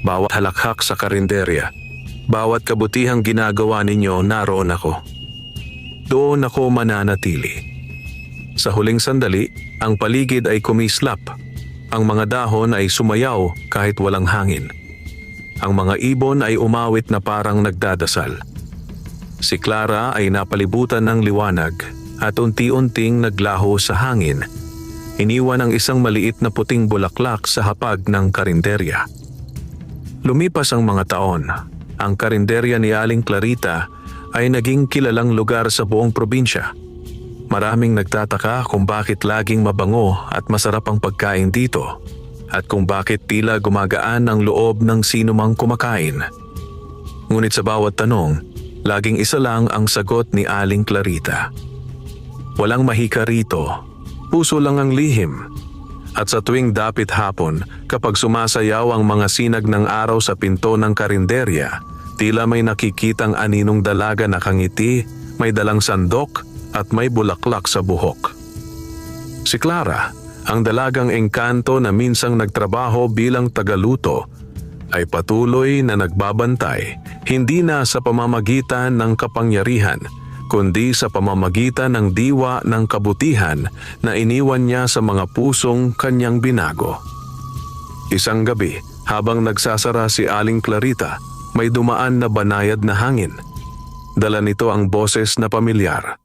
bawat halakhak sa karinderya, bawat kabutihang ginagawa ninyo, naroon ako. Doon ako mananatili." Sa huling sandali, ang paligid ay kumislap. Ang mga dahon ay sumayaw kahit walang hangin. Ang mga ibon ay umawit na parang nagdadasal. Si Clara ay napalibutan ng liwanag at unti-unting naglaho sa hangin. Iniwan ang isang maliit na puting bulaklak sa hapag ng karinderya. Lumipas ang mga taon. Ang karinderya ni Aling Clarita ay naging kilalang lugar sa buong probinsya. Maraming nagtataka kung bakit laging mabango at masarap ang pagkain dito, at kung bakit tila gumagaan ang loob ng sinumang kumakain. Ngunit sa bawat tanong, laging isa lang ang sagot ni Aling Clarita. Walang mahika rito, puso lang ang lihim. At sa tuwing dapit hapon, kapag sumasayaw ang mga sinag ng araw sa pinto ng karinderya, tila may nakikitang aninong dalaga na kangiti, may dalang sandok at may bulaklak sa buhok. Si Clara, ang dalagang engkanto na minsang nagtrabaho bilang tagaluto, ay patuloy na nagbabantay, hindi na sa pamamagitan ng kapangyarihan, kundi sa pamamagitan ng diwa ng kabutihan na iniwan niya sa mga pusong kanyang binago. Isang gabi, habang nagsasara si Aling Clarita, may dumaan na banayad na hangin. Dala nito ang boses na pamilyar.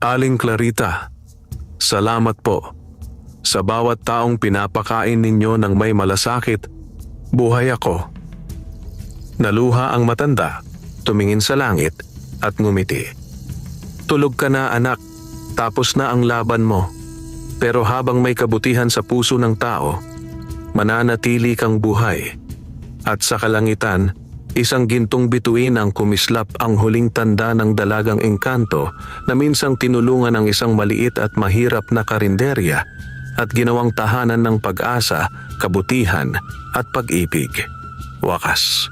"Aling Clarita, salamat po. Sa bawat taong pinapakain ninyo ng may malasakit, buhay ako." Naluha ang matanda, tumingin sa langit at ngumiti. "Tulog ka na, anak, tapos na ang laban mo. Pero habang may kabutihan sa puso ng tao, mananatili kang buhay." At sa kalangitan, isang gintong bituin ang kumislap, ang huling tanda ng dalagang engkanto na minsang tinulungan ng isang maliit at mahirap na karinderya at ginawang tahanan ng pag-asa, kabutihan at pag-ibig. Wakas.